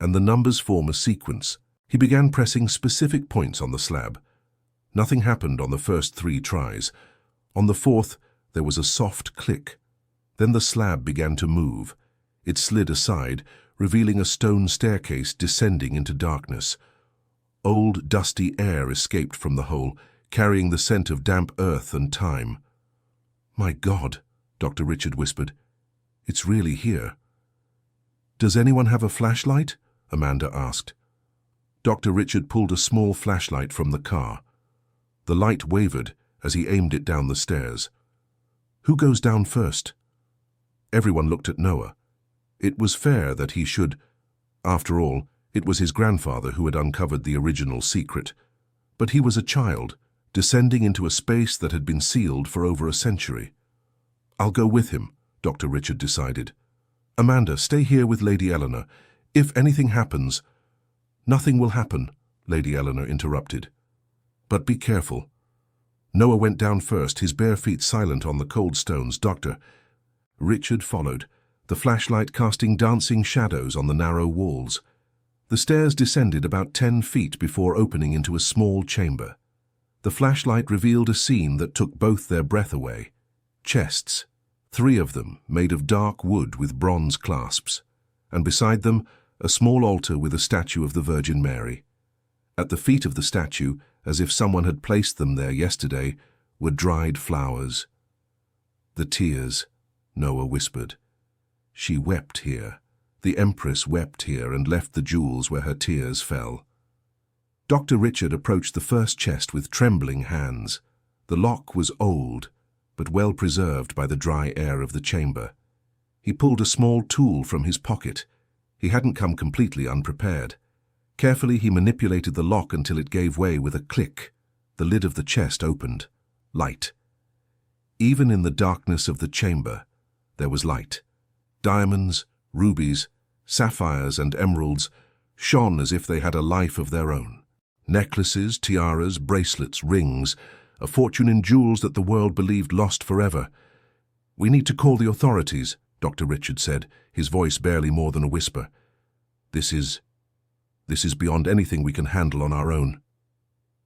and the numbers form a sequence." He began pressing specific points on the slab. Nothing happened on the first 3 tries. On the 4th, there was a soft click. Then the slab began to move. It slid aside, revealing a stone staircase descending into darkness. Old, dusty air escaped from the hole, carrying the scent of damp earth and time. "My God," Dr. Richard whispered. "It's really here." "Does anyone have a flashlight?" Amanda asked. Dr. Richard pulled a small flashlight from the car. The light wavered as he aimed it down the stairs. "Who goes down first?" Everyone looked at Noah. It was fair that he should. After all, it was his grandfather who had uncovered the original secret. But he was a child, descending into a space that had been sealed for over a century. "I'll go with him," Dr. Richard decided. "Amanda, stay here with Lady Eleanor. If anything happens—" "Nothing will happen," Lady Eleanor interrupted. "But be careful." Noah went down first, his bare feet silent on the cold stones. Dr. Richard followed, the flashlight casting dancing shadows on the narrow walls. The stairs descended about 10 feet before opening into a small chamber. The flashlight revealed a scene that took both their breath away. Chests, 3 of them made of dark wood with bronze clasps, and beside them a small altar with a statue of the Virgin Mary. At the feet of the statue, as if someone had placed them there yesterday, were dried flowers. "The tears," Noah whispered. "She wept here. The Empress wept here and left the jewels where her tears fell." Dr. Richard approached the first chest with trembling hands. The lock was old, but well preserved by the dry air of the chamber. He pulled a small tool from his pocket. He hadn't come completely unprepared. Carefully he manipulated the lock until it gave way with a click. The lid of the chest opened. Light. Even in the darkness of the chamber, there was light. Diamonds, rubies, sapphires and emeralds shone as if they had a life of their own. Necklaces, tiaras, bracelets, rings, a fortune in jewels that the world believed lost forever. "We need to call the authorities," Dr. Richard said, his voice barely more than a whisper. This is beyond anything we can handle on our own."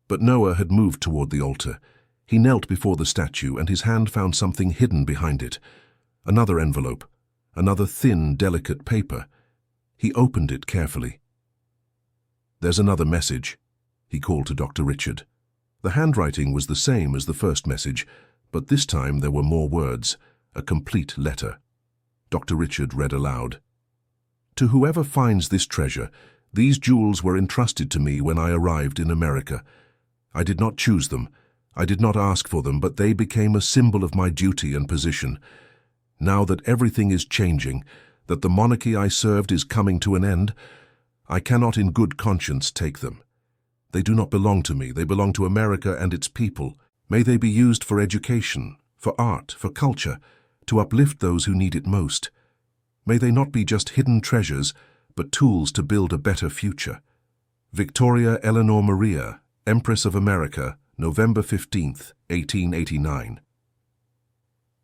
But Noah had moved toward the altar. He knelt before the statue, and his hand found something hidden behind it. Another envelope, another thin, delicate paper. He opened it carefully. "There's another message," he called to Dr. Richard. The handwriting was the same as the first message, but this time there were more words, a complete letter. Dr. Richard read aloud. "To whoever finds this treasure, these jewels were entrusted to me when I arrived in America. I did not choose them. I did not ask for them, but they became a symbol of my duty and position. Now that everything is changing, that the monarchy I served is coming to an end, I cannot in good conscience take them. They do not belong to me. They belong to America and its people. May they be used for education, for art, for culture, to uplift those who need it most. May they not be just hidden treasures, but tools to build a better future. Victoria Eleanor Maria, Empress of America, November 15th, 1889.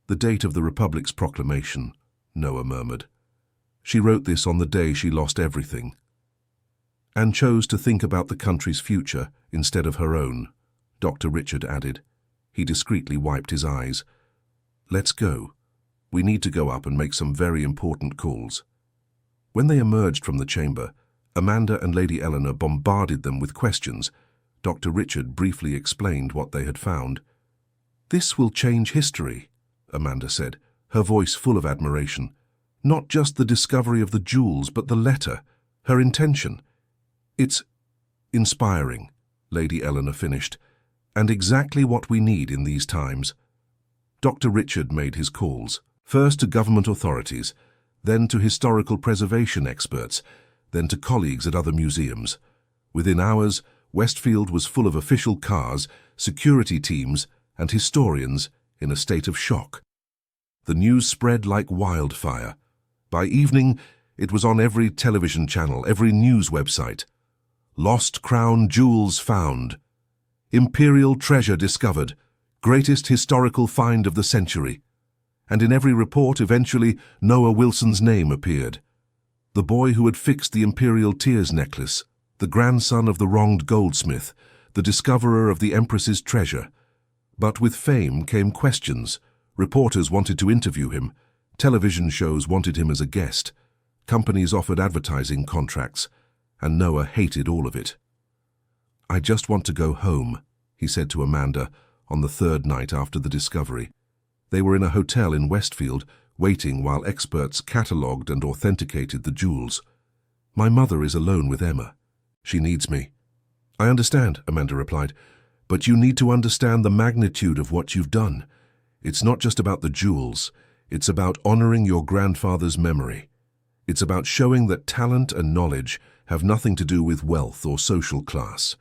"The date of the Republic's proclamation," Noah murmured. "She wrote this on the day she lost everything, and chose to think about the country's future instead of her own," Dr. Richard added. He discreetly wiped his eyes. "Let's go. We need to go up and make some very important calls." When they emerged from the chamber, Amanda and Lady Eleanor bombarded them with questions. Dr. Richard briefly explained what they had found. "This will change history," Amanda said, her voice full of admiration. "Not just the discovery of the jewels, but the letter, her intention. It's inspiring," Lady Eleanor finished, "and exactly what we need in these times." Dr. Richard made his calls, first to government authorities, then to historical preservation experts, then to colleagues at other museums. Within hours, Westfield was full of official cars, security teams, and historians in a state of shock. The news spread like wildfire. By evening, it was on every television channel, every news website. "Lost crown jewels found. Imperial treasure discovered. Greatest historical find of the century." And in every report, eventually, Noah Wilson's name appeared. The boy who had fixed the Imperial Tears necklace, the grandson of the wronged goldsmith, the discoverer of the Empress's treasure. But with fame came questions. Reporters wanted to interview him. Television shows wanted him as a guest. Companies offered advertising contracts, and Noah hated all of it. "I just want to go home," he said to Amanda on the 3rd night after the discovery. They were in a hotel in Westfield, waiting while experts catalogued and authenticated the jewels. "My mother is alone with Emma. She needs me." "I understand," Amanda replied, "but you need to understand the magnitude of what you've done. It's not just about the jewels. It's about honoring your grandfather's memory. It's about showing that talent and knowledge have nothing to do with wealth or social class.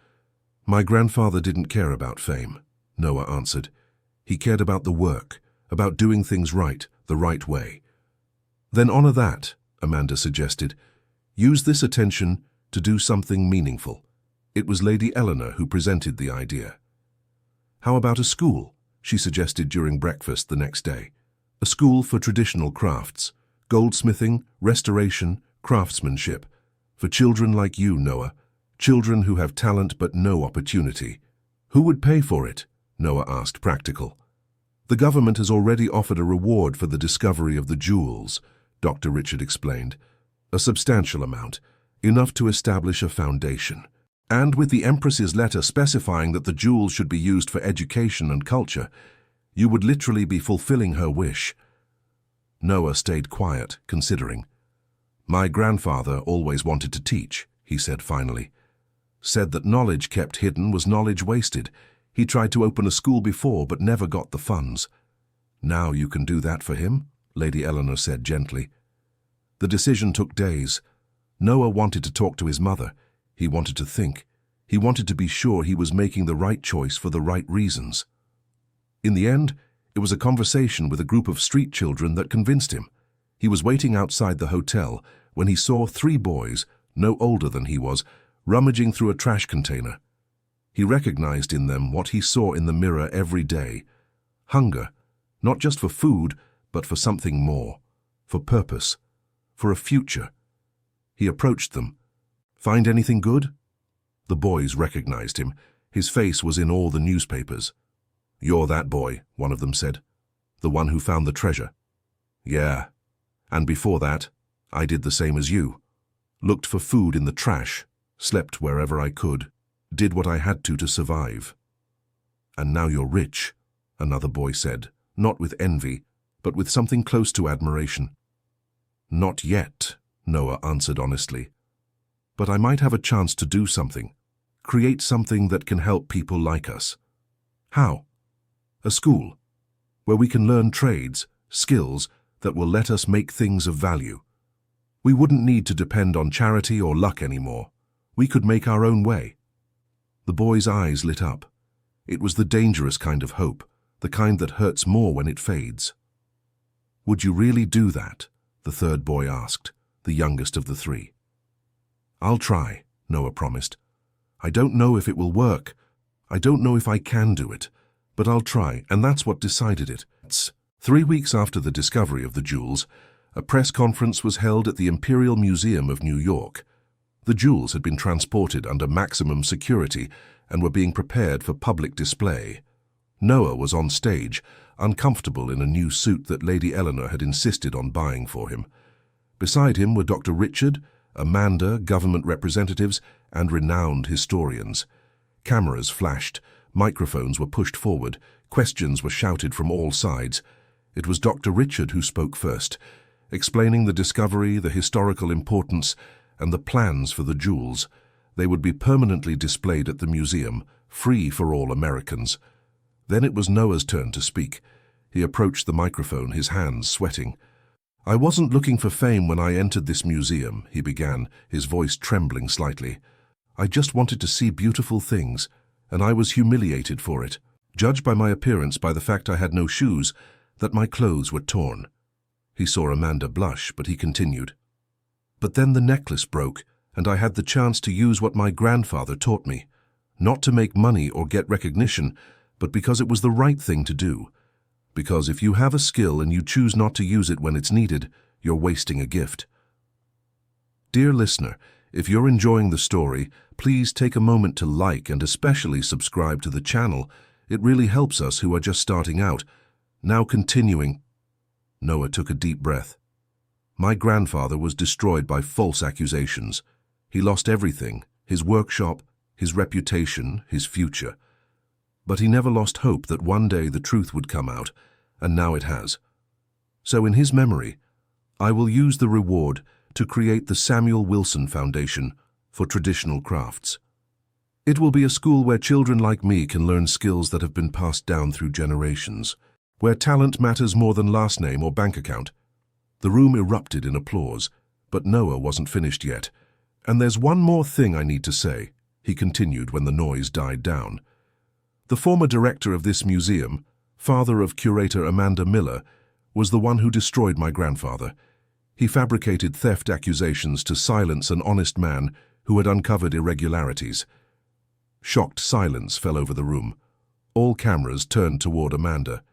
My grandfather didn't care about fame, Noah answered. He cared about the work, about doing things right, the right way. Then honor that, Amanda suggested. Use this attention to do something meaningful. It was Lady Eleanor who presented the idea. How about a school? She suggested during breakfast the next day. A school for traditional crafts, goldsmithing, restoration, craftsmanship. For children like you, Noah. Children who have talent but no opportunity. Who would pay for it? Noah asked, practical. The government has already offered a reward for the discovery of the jewels, Dr. Richard explained. A substantial amount, enough to establish a foundation. And with the Empress's letter specifying that the jewels should be used for education and culture, you would literally be fulfilling her wish. Noah stayed quiet, considering. My grandfather always wanted to teach, he said finally. Said that knowledge kept hidden was knowledge wasted. He tried to open a school before but never got the funds. Now you can do that for him, Lady Eleanor said gently. The decision took days. Noah wanted to talk to his mother. He wanted to think. He wanted to be sure he was making the right choice for the right reasons. In the end, it was a conversation with a group of street children that convinced him. He was waiting outside the hotel when he saw 3 boys, no older than he was, rummaging through a trash container. He recognized in them what he saw in the mirror every day. Hunger, not just for food, but for something more, for purpose, for a future. He approached them. Find anything good? The boys recognized him. His face was in all the newspapers. You're that boy, one of them said. The one who found the treasure. Yeah. And before that, I did the same as you. Looked for food in the trash, slept wherever I could, did what I had to survive. And now you're rich, another boy said, not with envy, but with something close to admiration. Not yet, Noah answered honestly. But I might have a chance to do something, create something that can help people like us. How? A school, where we can learn trades, skills that will let us make things of value. We wouldn't need to depend on charity or luck anymore. We could make our own way. The boy's eyes lit up. It was the dangerous kind of hope, the kind that hurts more when it fades. Would you really do that? The third boy asked, the youngest of the 3. I'll try, Noah promised. I don't know if it will work. I don't know if I can do it, but I'll try, and that's what decided it. 3 weeks after the discovery of the jewels, a press conference was held at the Imperial Museum of New York. The jewels had been transported under maximum security and were being prepared for public display. Noah was on stage, uncomfortable in a new suit that Lady Eleanor had insisted on buying for him. Beside him were Dr. Richard, Amanda, government representatives, and renowned historians. Cameras flashed, microphones were pushed forward, questions were shouted from all sides. It was Dr. Richard who spoke first, explaining the discovery, the historical importance, and the plans for the jewels. They would be permanently displayed at the museum, free for all Americans. Then it was Noah's turn to speak. He approached the microphone, his hands sweating. I wasn't looking for fame when I entered this museum, he began, his voice trembling slightly. I just wanted to see beautiful things, and I was humiliated for it, judged by my appearance by the fact I had no shoes, that my clothes were torn. He saw Amanda blush, but he continued. But then the necklace broke, and I had the chance to use what my grandfather taught me, not to make money or get recognition, but because it was the right thing to do. Because if you have a skill and you choose not to use it when it's needed, you're wasting a gift. Dear listener, if you're enjoying the story, please take a moment to like and especially subscribe to the channel. It really helps us who are just starting out. Now continuing. Noah took a deep breath. My grandfather was destroyed by false accusations. He lost everything, his workshop, his reputation, his future. But he never lost hope that one day the truth would come out, and now it has. So in his memory, I will use the reward to create the Samuel Wilson Foundation for Traditional Crafts. It will be a school where children like me can learn skills that have been passed down through generations, where talent matters more than last name or bank account. The room erupted in applause. But Noah wasn't finished yet. "And there's one more thing I need to say," he continued when the noise died down. "The former director of this museum, father of curator Amanda Miller, was the one who destroyed my grandfather. He fabricated theft accusations to silence an honest man who had uncovered irregularities." Shocked silence fell over the room. All cameras turned toward Amanda.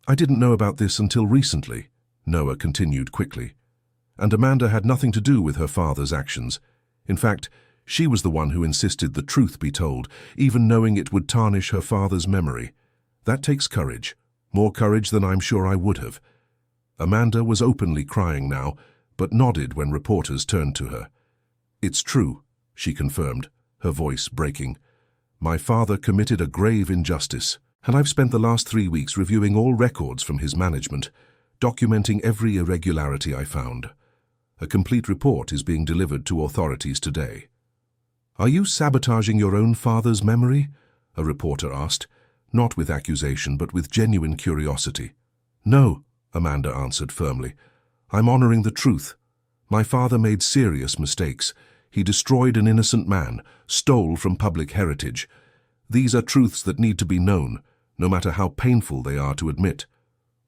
"I didn't know about this until recently," Noah continued quickly. "And Amanda had nothing to do with her father's actions. In fact, she was the one who insisted the truth be told, even knowing it would tarnish her father's memory. That takes courage, more courage than I'm sure I would have." Amanda was openly crying now, but nodded when reporters turned to her. "It's true," she confirmed, her voice breaking. "My father committed a grave injustice, and I've spent the last 3 weeks reviewing all records from his management, documenting every irregularity I found. A complete report is being delivered to authorities today." "Are you sabotaging your own father's memory?" a reporter asked, not with accusation but with genuine curiosity. "No," Amanda answered firmly. "I'm honoring the truth. My father made serious mistakes. He destroyed an innocent man, stole from public heritage. These are truths that need to be known, no matter how painful they are to admit."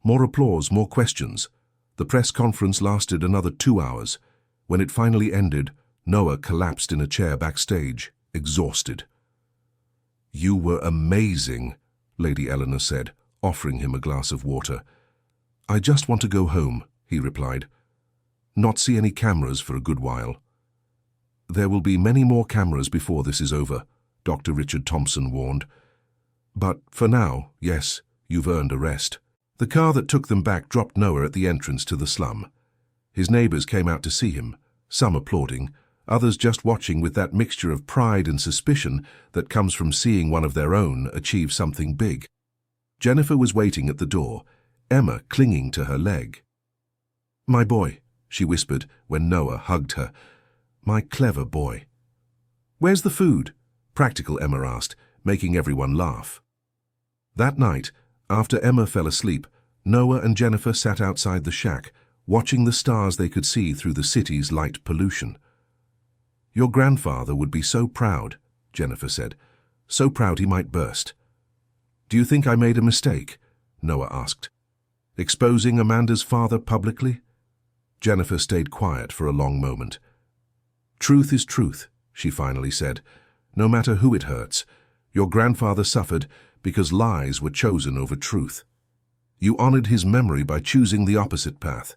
More applause, more questions. The press conference lasted another 2 hours. When it finally ended, Noah collapsed in a chair backstage, exhausted. "You were amazing," Lady Eleanor said, offering him a glass of water. "I just want to go home," he replied. "Not see any cameras for a good while." "There will be many more cameras before this is over," Dr. Richard Thompson warned. "But for now, yes, you've earned a rest." The car that took them back dropped Noah at the entrance to the slum. His neighbors came out to see him, some applauding, others just watching with that mixture of pride and suspicion that comes from seeing one of their own achieve something big. Jennifer was waiting at the door, Emma clinging to her leg. "My boy," she whispered when Noah hugged her. "My clever boy." "Where's the food?" Practical Emma asked, making everyone laugh. That night, after Emma fell asleep, Noah and Jennifer sat outside the shack, watching the stars they could see through the city's light pollution. "Your grandfather would be so proud," Jennifer said. "So proud he might burst." "Do you think I made a mistake?" Noah asked. "Exposing Amanda's father publicly?" Jennifer stayed quiet for a long moment. "Truth is truth," she finally said. "No matter who it hurts. Your grandfather suffered because lies were chosen over truth. You honored his memory by choosing the opposite path.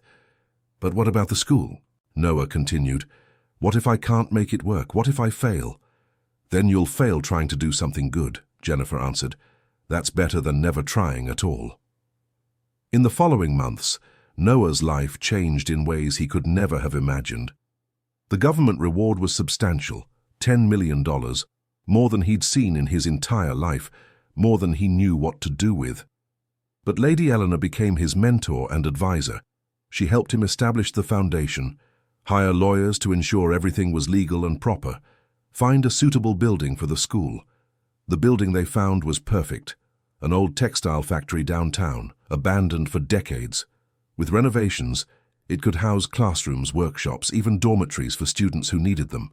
But what about the school?" Noah continued. "What if I can't make it work? What if I fail?" "Then you'll fail trying to do something good," Jennifer answered. "That's better than never trying at all." In the following months, Noah's life changed in ways he could never have imagined. The government reward was substantial, $10 million, more than he'd seen in his entire life, more than he knew what to do with. But Lady Eleanor became his mentor and advisor. She helped him establish the foundation, hire lawyers to ensure everything was legal and proper, find a suitable building for the school. The building they found was perfect, an old textile factory downtown, abandoned for decades. With renovations, it could house classrooms, workshops, even dormitories for students who needed them.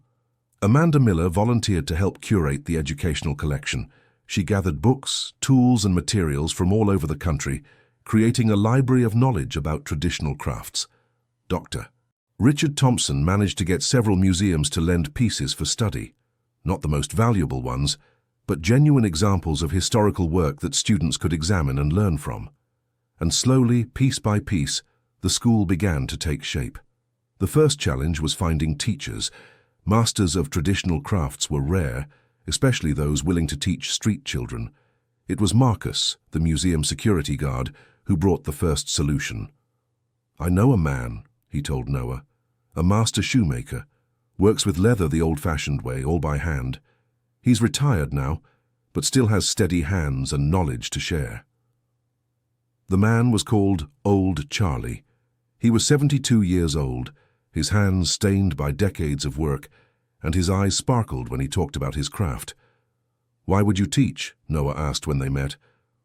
Amanda Miller volunteered to help curate the educational collection. She gathered books, tools, and materials from all over the country, creating a library of knowledge about traditional crafts. Dr. Richard Thompson managed to get several museums to lend pieces for study. Not the most valuable ones, but genuine examples of historical work that students could examine and learn from. And slowly, piece by piece, the school began to take shape. The first challenge was finding teachers. Masters of traditional crafts were rare, especially those willing to teach street children. It was Marcus, the museum security guard, who brought the first solution. "I know a man," he told Noah, "a master shoemaker, works with leather the old-fashioned way, all by hand. He's retired now, but still has steady hands and knowledge to share." The man was called Old Charlie. He was 72 years old, his hands stained by decades of work, and his eyes sparkled when he talked about his craft. "Why would you teach?" Noah asked when they met.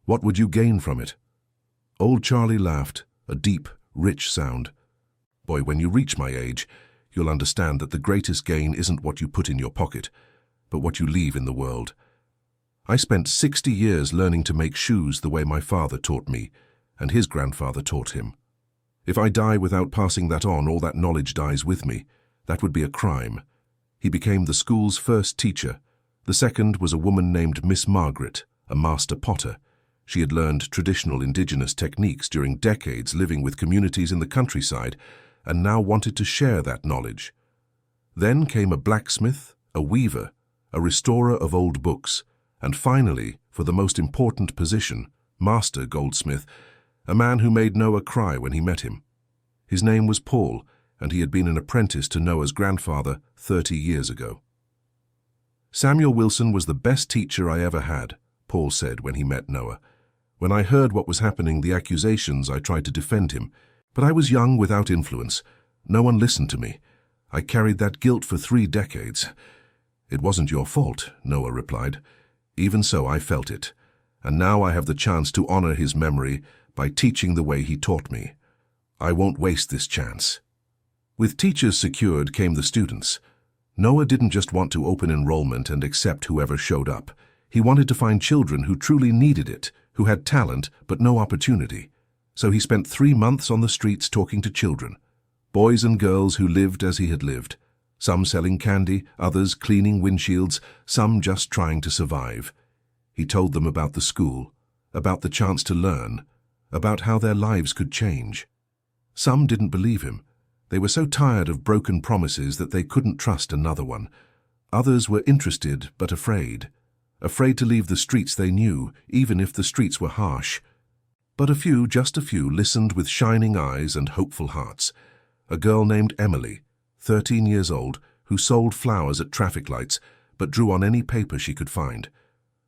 "What would you gain from it?" Old Charlie laughed, a deep, rich sound. Boy, when you reach my age, you'll understand that the greatest gain isn't what you put in your pocket, but what you leave in the world. I spent 60 years learning to make shoes the way my father taught me, and his grandfather taught him. If I die without passing that on, all that knowledge dies with me. That would be a crime. He became the school's first teacher. The second was a woman named Miss Margaret, a master potter. She had learned traditional indigenous techniques during decades living with communities in the countryside, and now wanted to share that knowledge. Then came a blacksmith, a weaver, a restorer of old books, and finally, for the most important position, master goldsmith, a man who made Noah cry when he met him. His name was Paul, and he had been an apprentice to Noah's grandfather 30 years ago. Samuel Wilson was the best teacher I ever had, Paul said when he met Noah. When I heard what was happening, the accusations, I tried to defend him. But I was young without influence. No one listened to me. I carried that guilt for 3 decades. It wasn't your fault, Noah replied. Even so, I felt it. And now I have the chance to honor his memory by teaching the way he taught me. I won't waste this chance. With teachers secured came the students. Noah didn't just want to open enrollment and accept whoever showed up. He wanted to find children who truly needed it, who had talent but no opportunity. So he spent 3 months on the streets talking to children, boys and girls who lived as he had lived, some selling candy, others cleaning windshields, some just trying to survive. He told them about the school, about the chance to learn, about how their lives could change. Some didn't believe him. They were so tired of broken promises that they couldn't trust another one. Others were interested but afraid to leave the streets they knew, even if the streets were harsh. But a few, just a few, listened with shining eyes and hopeful hearts. A girl named Emily, 13 years old, who sold flowers at traffic lights, but drew on any paper she could find.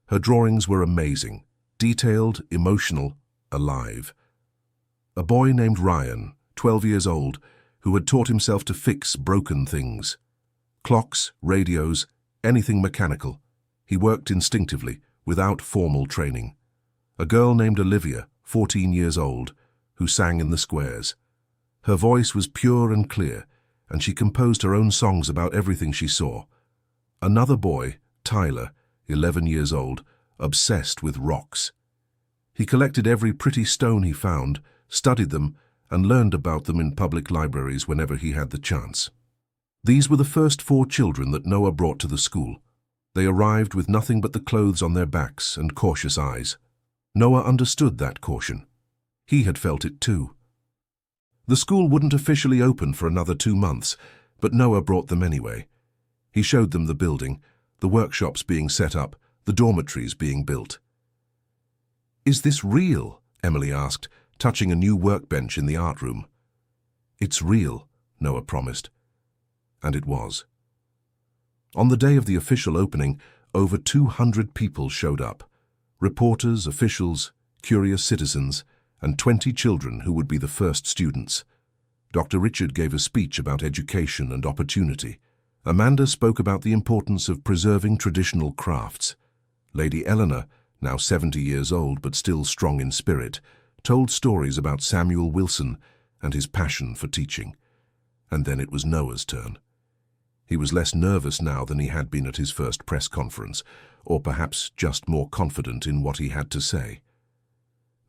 Her drawings were amazing, detailed, emotional, alive. A boy named Ryan, 12 years old, who had taught himself to fix broken things. Clocks, radios, anything mechanical. He worked instinctively, without formal training. A girl named Olivia, 14 years old, who sang in the squares. Her voice was pure and clear, and she composed her own songs about everything she saw. Another boy, Tyler, 11 years old, obsessed with rocks. He collected every pretty stone he found, studied them, and learned about them in public libraries whenever he had the chance. These were the first 4 children that Noah brought to the school. They arrived with nothing but the clothes on their backs and cautious eyes. Noah understood that caution. He had felt it too. The school wouldn't officially open for another 2 months, but Noah brought them anyway. He showed them the building, the workshops being set up, the dormitories being built. "Is this real?" Emily asked, touching a new workbench in the art room. "It's real," Noah promised. And it was. On the day of the official opening, over 200 people showed up. Reporters, officials, curious citizens, and 20 children who would be the first students. Dr. Richard gave a speech about education and opportunity. Amanda spoke about the importance of preserving traditional crafts. Lady Eleanor, now 70 years old but still strong in spirit, told stories about Samuel Wilson and his passion for teaching. And then it was Noah's turn. He was less nervous now than he had been at his first press conference, or perhaps just more confident in what he had to say.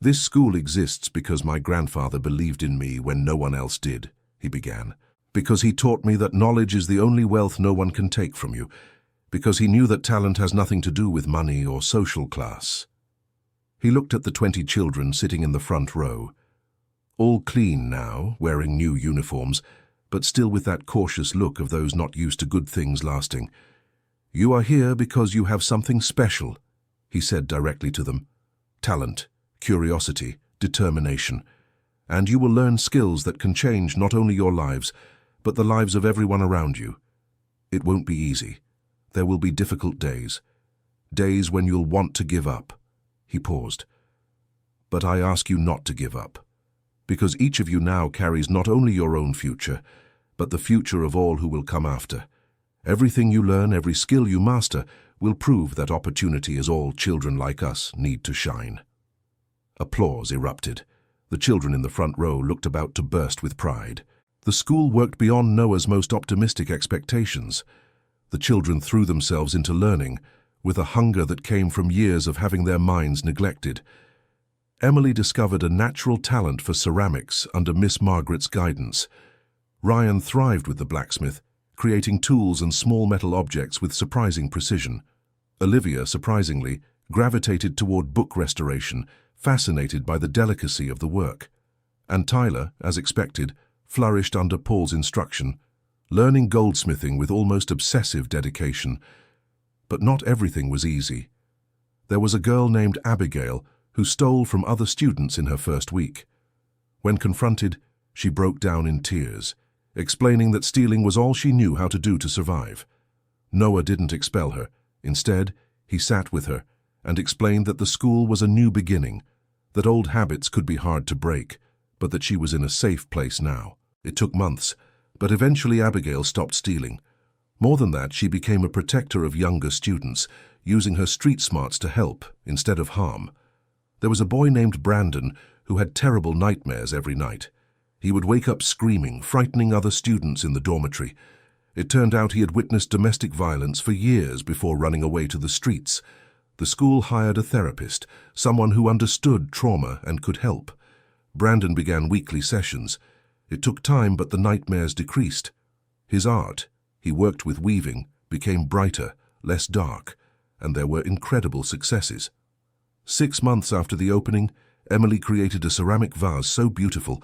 "This school exists because my grandfather believed in me when no one else did," he began. "Because he taught me that knowledge is the only wealth no one can take from you. Because he knew that talent has nothing to do with money or social class." He looked at the 20 children sitting in the front row. All clean now, wearing new uniforms, but still with that cautious look of those not used to good things lasting. "You are here because you have something special," he said directly to them. "Talent, curiosity, determination. And you will learn skills that can change not only your lives, but the lives of everyone around you. It won't be easy. There will be difficult days. Days when you'll want to give up." He paused. "But I ask you not to give up, because each of you now carries not only your own future, but the future of all who will come after. Everything you learn, every skill you master, will prove that opportunity is all children like us need to shine." Applause erupted. The children in the front row looked about to burst with pride. The school worked beyond Noah's most optimistic expectations. The children threw themselves into learning, with a hunger that came from years of having their minds neglected. Emily discovered a natural talent for ceramics under Miss Margaret's guidance. Ryan thrived with the blacksmith, creating tools and small metal objects with surprising precision. Olivia, surprisingly, gravitated toward book restoration, fascinated by the delicacy of the work. And Tyler, as expected, flourished under Paul's instruction, learning goldsmithing with almost obsessive dedication. But not everything was easy. There was a girl named Abigail who stole from other students in her first week. When confronted, she broke down in tears, explaining that stealing was all she knew how to do to survive. Noah didn't expel her. Instead, he sat with her and explained that the school was a new beginning, that old habits could be hard to break, but that she was in a safe place now. It took months, but eventually Abigail stopped stealing. More than that, she became a protector of younger students, using her street smarts to help instead of harm. There was a boy named Brandon who had terrible nightmares every night. He would wake up screaming, frightening other students in the dormitory. It turned out he had witnessed domestic violence for years before running away to the streets. The school hired a therapist, someone who understood trauma and could help. Brandon began weekly sessions. It took time, but the nightmares decreased. His art, he worked with weaving, became brighter, less dark, and there were incredible successes. 6 months after the opening, Emily created a ceramic vase so beautiful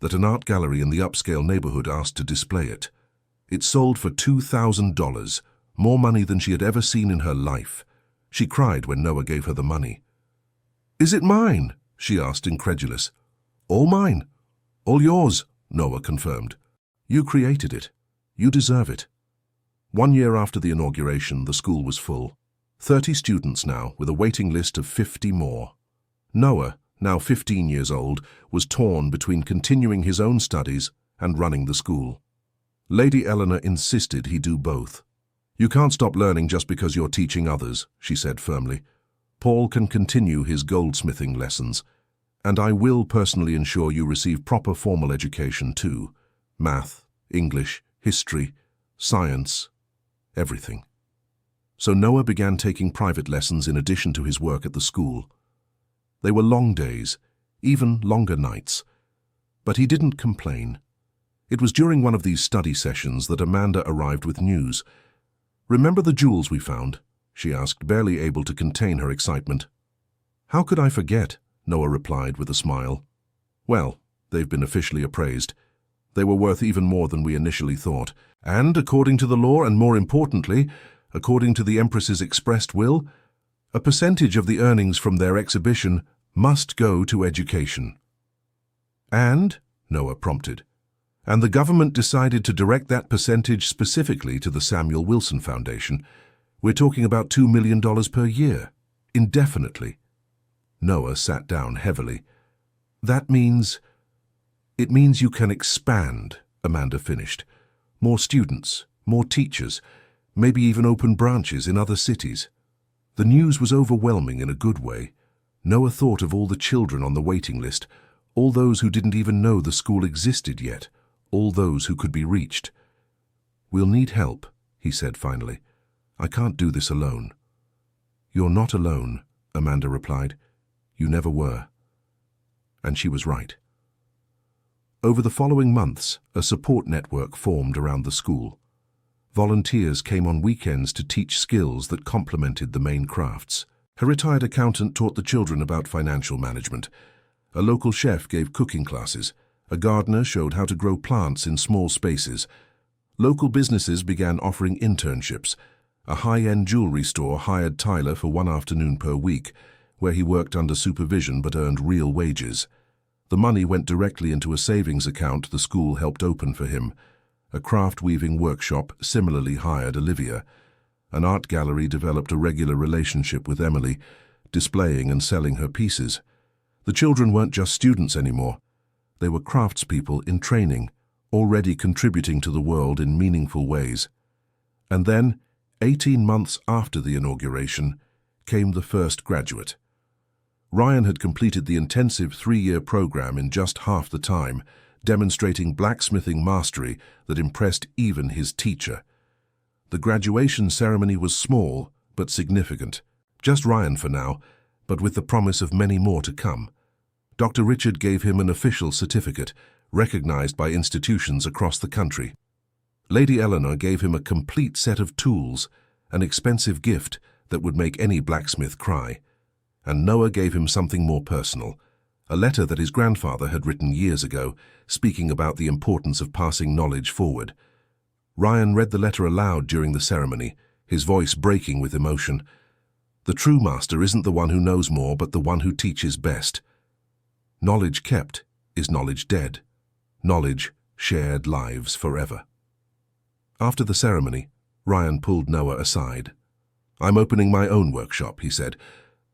that an art gallery in the upscale neighborhood asked to display it. It sold for $2,000, more money than she had ever seen in her life. She cried when Noah gave her the money. "Is it mine?" she asked, incredulous. "All mine. All yours," Noah confirmed. "You created it. You deserve it." 1 year after the inauguration, the school was full. 30 students now, with a waiting list of 50 more. Noah, now 15 years old, was torn between continuing his own studies and running the school. Lady Eleanor insisted he do both. "You can't stop learning just because you're teaching others," she said firmly. "Paul can continue his goldsmithing lessons, and I will personally ensure you receive proper formal education too. Math, English, history, science, everything." So Noah began taking private lessons in addition to his work at the school. They were long days, even longer nights. But he didn't complain. It was during one of these study sessions that Amanda arrived with news. "Remember the jewels we found?" she asked, barely able to contain her excitement. "How could I forget?" Noah replied with a smile. "Well, they've been officially appraised. They were worth even more than we initially thought. And, according to the law, and more importantly, according to the Empress's expressed will, a percentage of the earnings from their exhibition must go to education." "And?" Noah prompted. "And the government decided to direct that percentage specifically to the Samuel Wilson Foundation. We're talking about $2 million per year, indefinitely." Noah sat down heavily. "That means—" "It means you can expand," Amanda finished. "More students, more teachers, maybe even open branches in other cities." The news was overwhelming in a good way. Noah thought of all the children on the waiting list, all those who didn't even know the school existed yet, all those who could be reached. "We'll need help," he said finally. "I can't do this alone." "You're not alone," Amanda replied. "You never were." And she was right. Over the following months, a support network formed around the school. Volunteers came on weekends to teach skills that complemented the main crafts. A retired accountant taught the children about financial management. A local chef gave cooking classes. A gardener showed how to grow plants in small spaces. Local businesses began offering internships. A high-end jewelry store hired Tyler for 1 afternoon per week, where he worked under supervision but earned real wages. The money went directly into a savings account the school helped open for him. A craft weaving workshop similarly hired Olivia. An art gallery developed a regular relationship with Emily, displaying and selling her pieces. The children weren't just students anymore. They were craftspeople in training, already contributing to the world in meaningful ways. And then, 18 months after the inauguration, came the first graduate. Ryan had completed the intensive 3-year program in just half the time, demonstrating blacksmithing mastery that impressed even his teacher. The graduation ceremony was small but significant. Just Ryan for now, but with the promise of many more to come. Dr. Richard gave him an official certificate, recognized by institutions across the country. Lady Eleanor gave him a complete set of tools, an expensive gift that would make any blacksmith cry. And Noah gave him something more personal, a letter that his grandfather had written years ago, speaking about the importance of passing knowledge forward. Ryan read the letter aloud during the ceremony, his voice breaking with emotion. The true master isn't the one who knows more, but the one who teaches best. Knowledge kept is knowledge dead. Knowledge shared lives forever. After the ceremony, Ryan pulled Noah aside. "I'm opening my own workshop," he said.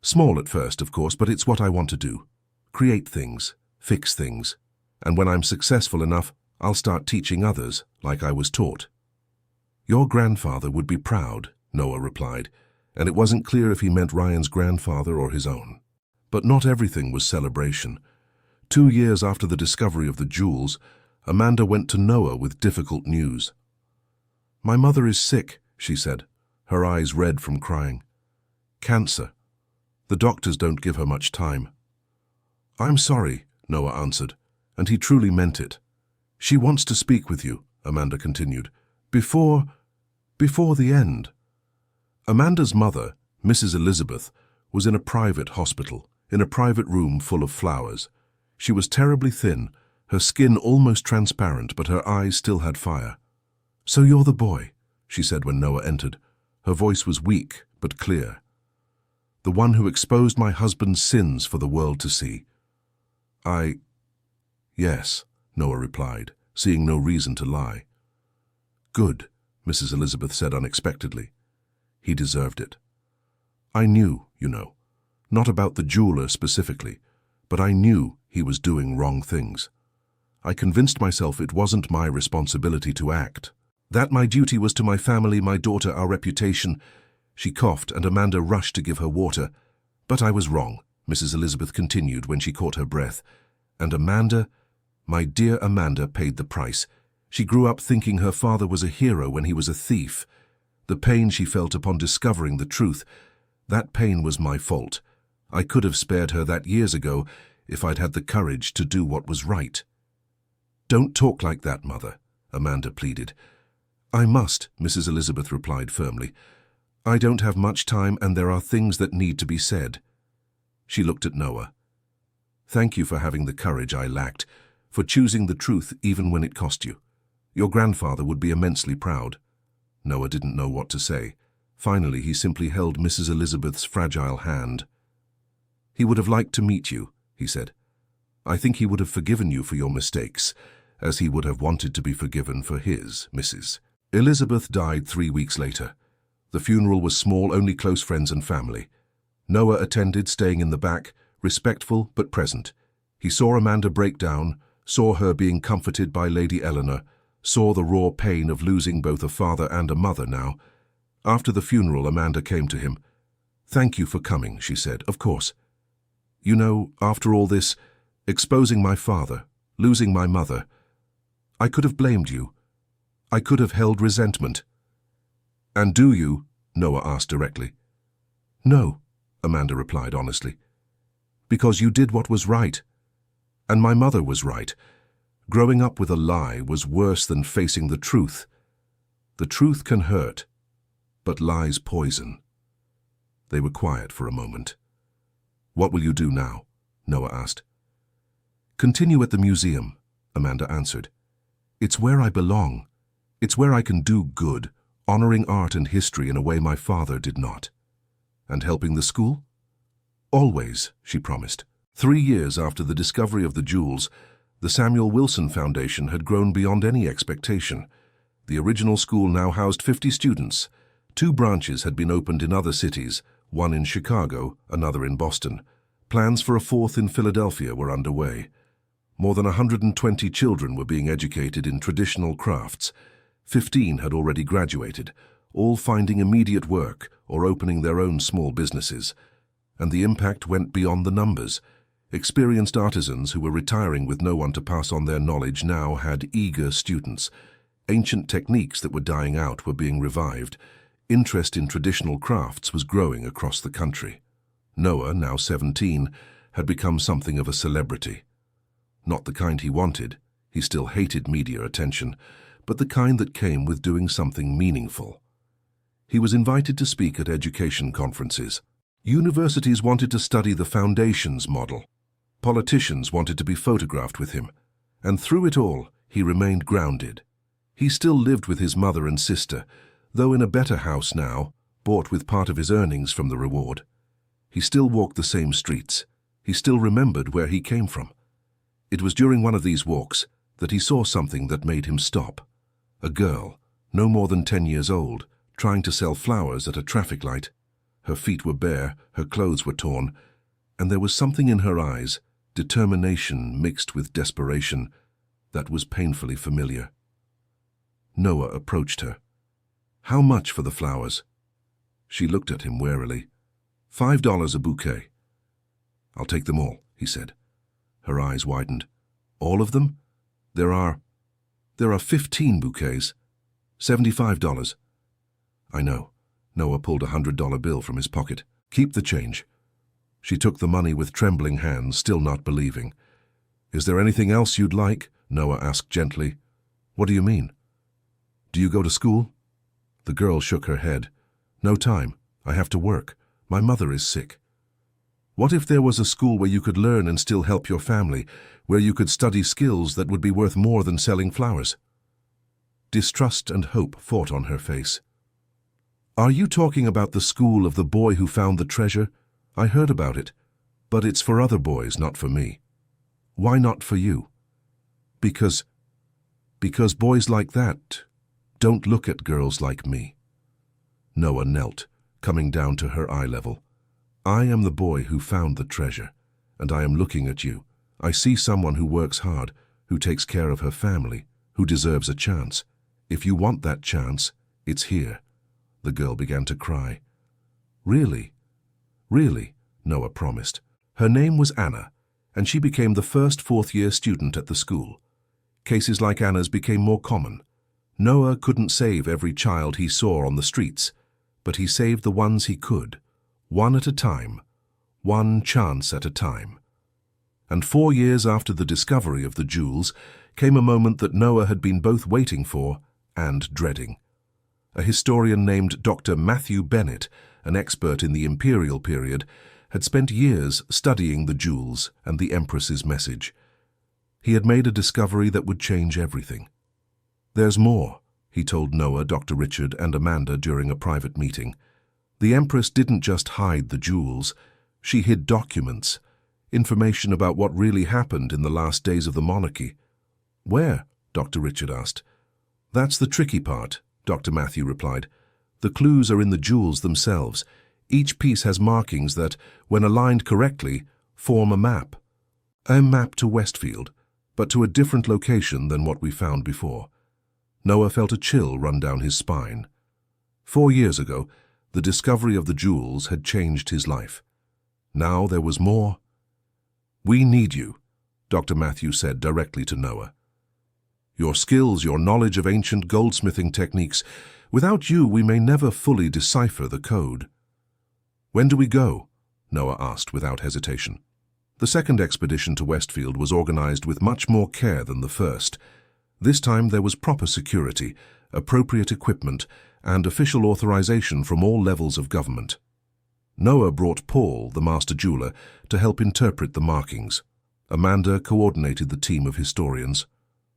"Small at first, of course, but it's what I want to do. Create things, fix things, and when I'm successful enough, I'll start teaching others like I was taught." "Your grandfather would be proud," Noah replied, and it wasn't clear if he meant Ryan's grandfather or his own. But not everything was celebration. 2 years after the discovery of the jewels, Amanda went to Noah with difficult news. "My mother is sick," she said, her eyes red from crying. "Cancer. The doctors don't give her much time." "I'm sorry," Noah answered, and he truly meant it. "She wants to speak with you," Amanda continued, before the end." Amanda's mother, Mrs. Elizabeth, was in a private hospital, in a private room full of flowers. She was terribly thin, her skin almost transparent, but her eyes still had fire. "So you're the boy," she said when Noah entered. Her voice was weak but clear. "The one who exposed my husband's sins for the world to see." "Yes," Noah replied, seeing no reason to lie. "Good," Mrs. Elizabeth said unexpectedly. "He deserved it. I knew, you know, not about the jeweler specifically, but I knew he was doing wrong things. I convinced myself it wasn't my responsibility to act, that my duty was to my family, my daughter, our reputation." She coughed, and Amanda rushed to give her water. "But I was wrong," Mrs. Elizabeth continued when she caught her breath. "And Amanda, my dear Amanda, paid the price. She grew up thinking her father was a hero when he was a thief. The pain she felt upon discovering the truth, that pain was my fault. I could have spared her that years ago if I'd had the courage to do what was right." "Don't talk like that, Mother," Amanda pleaded. "I must," Mrs. Elizabeth replied firmly. "I don't have much time, and there are things that need to be said." She looked at Noah. "Thank you for having the courage I lacked, for choosing the truth even when it cost you. Your grandfather would be immensely proud." Noah didn't know what to say. Finally, he simply held Mrs. Elizabeth's fragile hand. "He would have liked to meet you," he said. "I think he would have forgiven you for your mistakes, as he would have wanted to be forgiven for his, Mrs." Elizabeth died 3 weeks later. The funeral was small, only close friends and family. Noah attended, staying in the back, respectful but present. He saw Amanda break down, saw her being comforted by Lady Eleanor, saw the raw pain of losing both a father and a mother now. After the funeral, Amanda came to him. "Thank you for coming," she said. "Of course. You know, after all this, exposing my father, losing my mother, I could have blamed you. I could have held resentment." "And do you?" Noah asked directly. "No," Amanda replied honestly. "Because you did what was right. And my mother was right. Growing up with a lie was worse than facing the truth. The truth can hurt, but lies poison." They were quiet for a moment. "What will you do now?" Noah asked. "Continue at the museum," Amanda answered. "It's where I belong. It's where I can do good, honoring art and history in a way my father did not." "And helping the school?" "Always," she promised. 3 years after the discovery of the jewels, the Samuel Wilson Foundation had grown beyond any expectation. The original school now housed 50 students. 2 branches had been opened in other cities, one in Chicago, another in Boston. Plans for a 4th in Philadelphia were underway. More than 120 children were being educated in traditional crafts. 15 had already graduated, all finding immediate work or opening their own small businesses. And the impact went beyond the numbers. Experienced artisans who were retiring with no one to pass on their knowledge now had eager students. Ancient techniques that were dying out were being revived. Interest in traditional crafts was growing across the country. Noah, now 17, had become something of a celebrity. Not the kind he wanted, he still hated media attention, but the kind that came with doing something meaningful. He was invited to speak at education conferences. Universities wanted to study the Foundations model. Politicians wanted to be photographed with him. And through it all, he remained grounded. He still lived with his mother and sister, though in a better house now, bought with part of his earnings from the reward. He still walked the same streets. He still remembered where he came from. It was during one of these walks that he saw something that made him stop. A girl, no more than 10 years old, trying to sell flowers at a traffic light. Her feet were bare, her clothes were torn, and there was something in her eyes, determination mixed with desperation, that was painfully familiar. Noah approached her. "How much for the flowers?" She looked at him warily. $5 a bouquet." "I'll take them all," he said. Her eyes widened. "All of them? There are 15 bouquets. $75. "I know." Noah pulled a $100 bill from his pocket. "Keep the change." She took the money with trembling hands, still not believing. "Is there anything else you'd like?" Noah asked gently. "What do you mean? Do you go to school?" The girl shook her head. "No time. I have to work. My mother is sick." "What if there was a school where you could learn and still help your family, where you could study skills that would be worth more than selling flowers?" Distrust and hope fought on her face. "Are you talking about the school of the boy who found the treasure? I heard about it, but it's for other boys, not for me." "Why not for you?" Because boys like that don't look at girls like me." Noah knelt, coming down to her eye level. "I am the boy who found the treasure, and I am looking at you. I see someone who works hard, who takes care of her family, who deserves a chance. If you want that chance, it's here." The girl began to cry. "Really? Really?" Noah promised. Her name was Anna, and she became the first fourth-year student at the school. Cases like Anna's became more common. Noah couldn't save every child he saw on the streets, but he saved the ones he could, one at a time, one chance at a time. And 4 years after the discovery of the jewels came a moment that Noah had been both waiting for and dreading. A historian named Dr. Matthew Bennett, an expert in the imperial period, had spent years studying the jewels and the Empress's message. He had made a discovery that would change everything. "There's more," he told Noah, Dr. Richard, and Amanda during a private meeting. "The Empress didn't just hide the jewels. She hid documents, information about what really happened in the last days of the monarchy." "Where?" Dr. Richard asked. "That's the tricky part," Dr. Matthew replied. "The clues are in the jewels themselves. Each piece has markings that, when aligned correctly, form a map. A map to Westfield, but to a different location than what we found before." Noah felt a chill run down his spine. 4 years ago, the discovery of the jewels had changed his life. Now there was more. "We need you," Dr. Matthew said directly to Noah. "Your skills, your knowledge of ancient goldsmithing techniques. Without you, we may never fully decipher the code." "When do we go?" Noah asked without hesitation. The second expedition to Westfield was organized with much more care than the first. This time there was proper security, appropriate equipment, and official authorization from all levels of government. Noah brought Paul, the master jeweler, to help interpret the markings. Amanda coordinated the team of historians.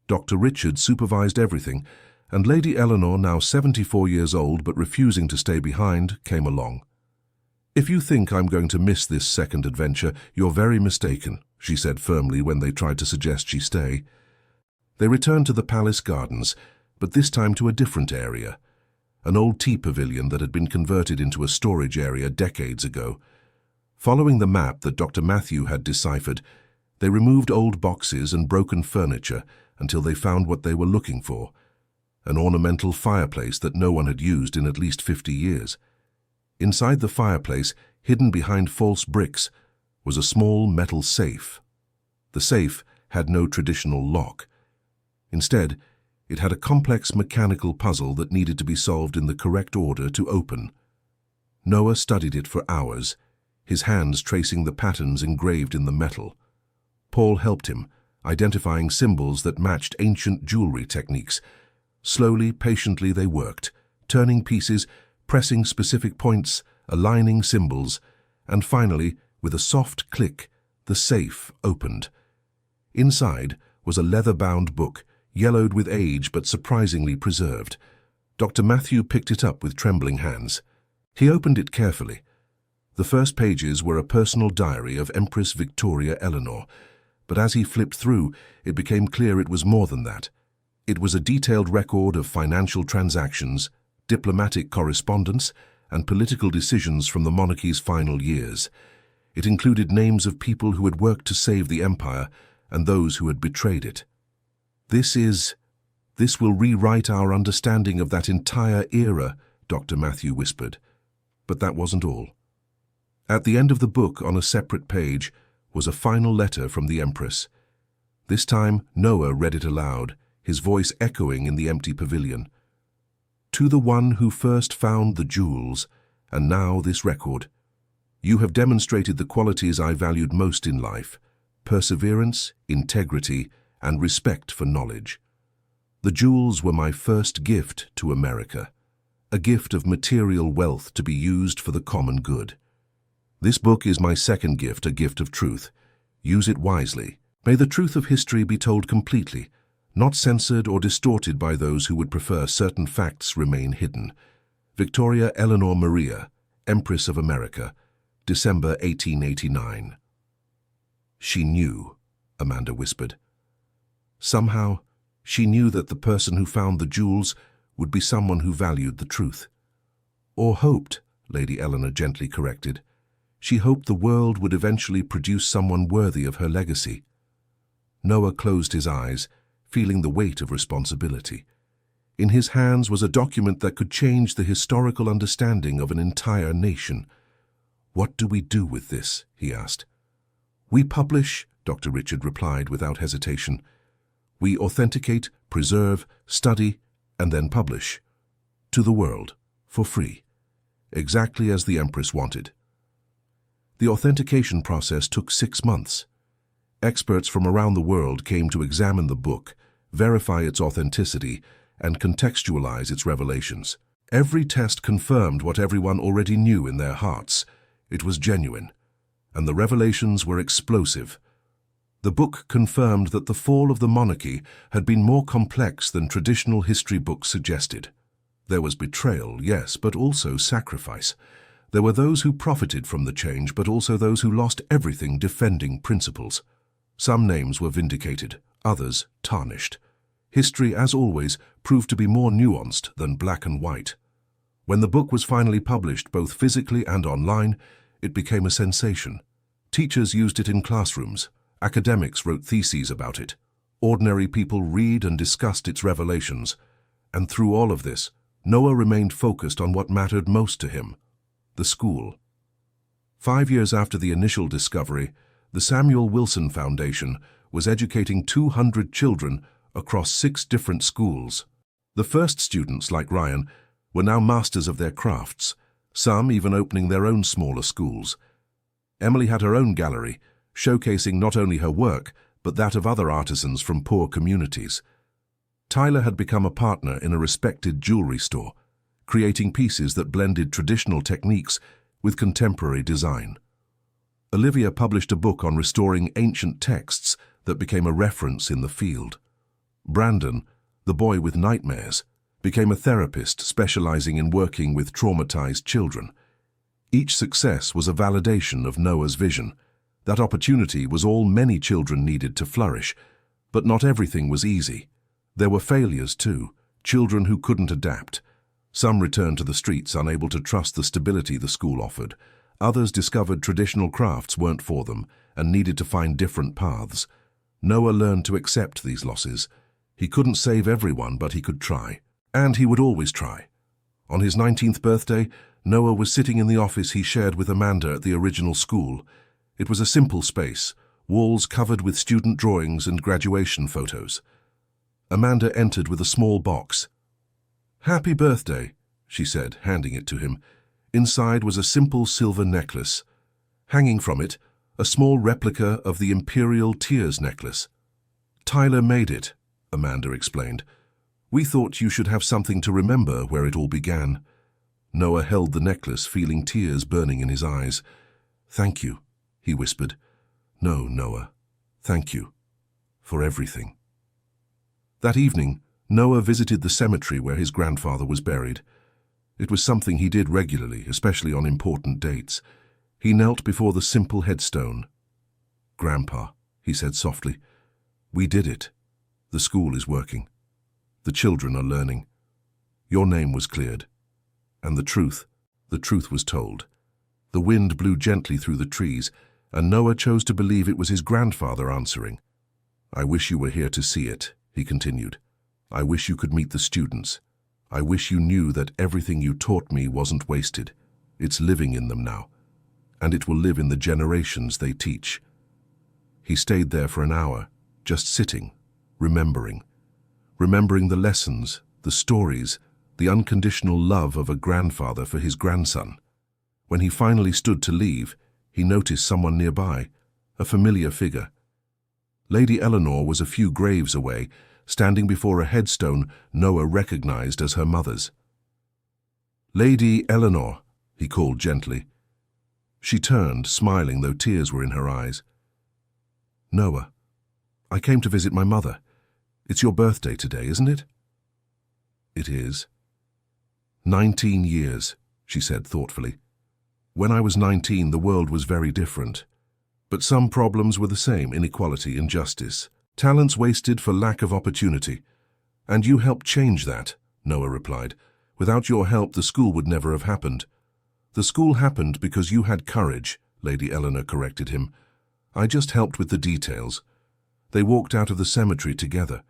Dr. Richard supervised everything, and Lady Eleanor, now 74 years old but refusing to stay behind, came along. "If you think I'm going to miss this second adventure, you're very mistaken," she said firmly when they tried to suggest she stay. They returned to the palace gardens, but this time to a different area, an old tea pavilion that had been converted into a storage area decades ago. Following the map that Dr. Matthew had deciphered, they removed old boxes and broken furniture until they found what they were looking for, an ornamental fireplace that no one had used in at least 50 years. Inside the fireplace, hidden behind false bricks, was a small metal safe. The safe had no traditional lock. Instead, it had a complex mechanical puzzle that needed to be solved in the correct order to open. Noah studied it for hours, his hands tracing the patterns engraved in the metal. Paul helped him, identifying symbols that matched ancient jewelry techniques. Slowly, patiently they worked, turning pieces, pressing specific points, aligning symbols, and finally, with a soft click, the safe opened. Inside was a leather-bound book, yellowed with age but surprisingly preserved. Dr. Matthew picked it up with trembling hands. He opened it carefully. The first pages were a personal diary of Empress Victoria Eleanor, but as he flipped through, it became clear it was more than that. It was a detailed record of financial transactions, diplomatic correspondence, and political decisions from the monarchy's final years. It included names of people who had worked to save the empire and those who had betrayed it. This will rewrite our understanding of that entire era, Dr. Matthew whispered. But that wasn't all. At the end of the book, on a separate page, was a final letter from the Empress. This time, Noah read it aloud, his voice echoing in the empty pavilion. To the one who first found the jewels, and now this record, you have demonstrated the qualities I valued most in life: perseverance, integrity, and respect for knowledge. The jewels were my first gift to America, a gift of material wealth to be used for the common good. This book is my second gift, a gift of truth. Use it wisely. May the truth of history be told completely, not censored or distorted by those who would prefer certain facts remain hidden. Victoria Eleanor Maria, Empress of America, December 1889. She knew, Amanda whispered. Somehow, she knew that the person who found the jewels would be someone who valued the truth. Or hoped, Lady Eleanor gently corrected. She hoped the world would eventually produce someone worthy of her legacy. Noah closed his eyes, feeling the weight of responsibility. In his hands was a document that could change the historical understanding of an entire nation. What do we do with this? He asked. We publish, Dr. Richard replied without hesitation. We authenticate, preserve, study, and then publish. To the world, for free. Exactly as the Empress wanted. The authentication process took 6 months. Experts from around the world came to examine the book, verify its authenticity, and contextualize its revelations. Every test confirmed what everyone already knew in their hearts. It was genuine, and the revelations were explosive. The book confirmed that the fall of the monarchy had been more complex than traditional history books suggested. There was betrayal, yes, but also sacrifice. There were those who profited from the change, but also those who lost everything defending principles. Some names were vindicated, others tarnished. History, as always, proved to be more nuanced than black and white. When the book was finally published, both physically and online, it became a sensation. Teachers used it in classrooms. Academics wrote theses about it. Ordinary people read and discussed its revelations. And through all of this, Noah remained focused on what mattered most to him: the school. 5 years after the initial discovery, the Samuel Wilson Foundation was educating 200 children across 6 different schools. The first students, like Ryan, were now masters of their crafts, some even opening their own smaller schools. Emily had her own gallery, showcasing not only her work, but that of other artisans from poor communities. Tyler had become a partner in a respected jewelry store, creating pieces that blended traditional techniques with contemporary design. Olivia published a book on restoring ancient texts that became a reference in the field. Brandon, the boy with nightmares, became a therapist specializing in working with traumatized children. Each success was a validation of Noah's vision. That opportunity was all many children needed to flourish, but not everything was easy. There were failures too, children who couldn't adapt. Some returned to the streets, unable to trust the stability the school offered. Others discovered traditional crafts weren't for them and needed to find different paths. Noah learned to accept these losses. He couldn't save everyone, but he could try. And he would always try. On his 19th birthday, Noah was sitting in the office he shared with Amanda at the original school. It was a simple space, walls covered with student drawings and graduation photos. Amanda entered with a small box. "Happy birthday," she said, handing it to him. Inside was a simple silver necklace. Hanging from it, a small replica of the Imperial Tears necklace. "Tyler made it," Amanda explained. "We thought you should have something to remember where it all began." Noah held the necklace, feeling tears burning in his eyes. "Thank you," he whispered. "No, Noah. Thank you. For everything." That evening, Noah visited the cemetery where his grandfather was buried. It was something he did regularly, especially on important dates. He knelt before the simple headstone. "Grandpa," he said softly, "we did it. The school is working. The children are learning. Your name was cleared. And the truth was told." The wind blew gently through the trees, and Noah chose to believe it was his grandfather answering. "I wish you were here to see it," he continued. "I wish you could meet the students. I wish you knew that everything you taught me wasn't wasted. It's living in them now, and it will live in the generations they teach." He stayed there for an hour, just sitting, remembering the lessons, the stories, the unconditional love of a grandfather for his grandson. When he finally stood to leave, he noticed someone nearby, a familiar figure. Lady Eleanor was a few graves away, standing before a headstone Noah recognized as her mother's. "Lady Eleanor," he called gently. She turned, smiling though tears were in her eyes. "Noah, I came to visit my mother. It's your birthday today, isn't it?" "It is." 19 years, she said thoughtfully. "When I was 19, the world was very different. But some problems were the same: inequality, injustice, talents wasted for lack of opportunity. And you helped change that," Noah replied. "Without your help, the school would never have happened." "The school happened because you had courage," Lady Eleanor corrected him. "I just helped with the details." They walked out of the cemetery together.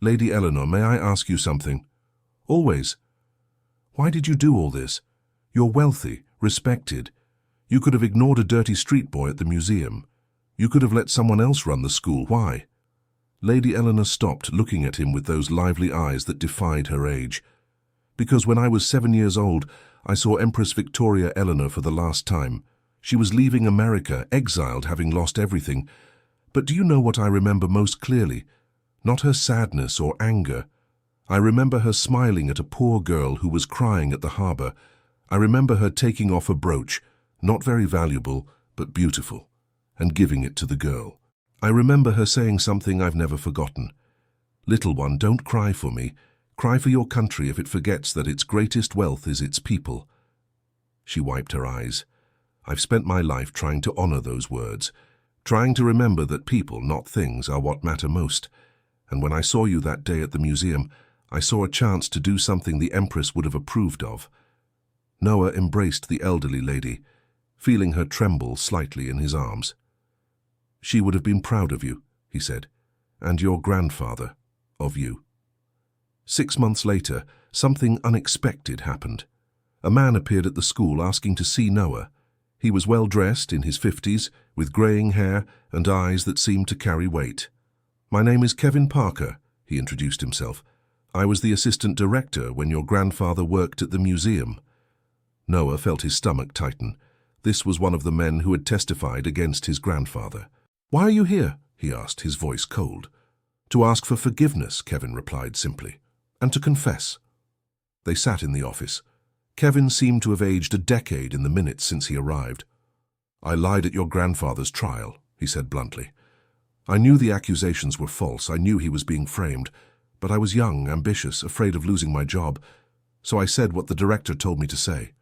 "Lady Eleanor, may I ask you something?" "Always." "Why did you do all this? You're wealthy, respected. You could have ignored a dirty street boy at the museum. You could have let someone else run the school. Why?" Lady Eleanor stopped, looking at him with those lively eyes that defied her age. "Because when I was 7 years old, I saw Empress Victoria Eleanor for the last time. She was leaving America, exiled, having lost everything. But do you know what I remember most clearly? Not her sadness or anger. I remember her smiling at a poor girl who was crying at the harbor. I remember her taking off a brooch, not very valuable, but beautiful, and giving it to the girl. I remember her saying something I've never forgotten. 'Little one, don't cry for me. Cry for your country if it forgets that its greatest wealth is its people.'" She wiped her eyes. "I've spent my life trying to honor those words, trying to remember that people, not things, are what matter most. And when I saw you that day at the museum, I saw a chance to do something the Empress would have approved of." Noah embraced the elderly lady, feeling her tremble slightly in his arms. "She would have been proud of you," he said, "and your grandfather of you." 6 months later, something unexpected happened. A man appeared at the school asking to see Noah. He was well dressed, in his 50s, with graying hair and eyes that seemed to carry weight. "My name is Kevin Parker," he introduced himself. "I was the assistant director when your grandfather worked at the museum." Noah felt his stomach tighten. This was one of the men who had testified against his grandfather. "Why are you here?" he asked, his voice cold. "To ask for forgiveness," Kevin replied simply, "and to confess." They sat in the office. Kevin seemed to have aged a decade in the minutes since he arrived. "I lied at your grandfather's trial," he said bluntly. "I knew the accusations were false. I knew he was being framed. But I was young, ambitious, afraid of losing my job. So I said what the director told me to say."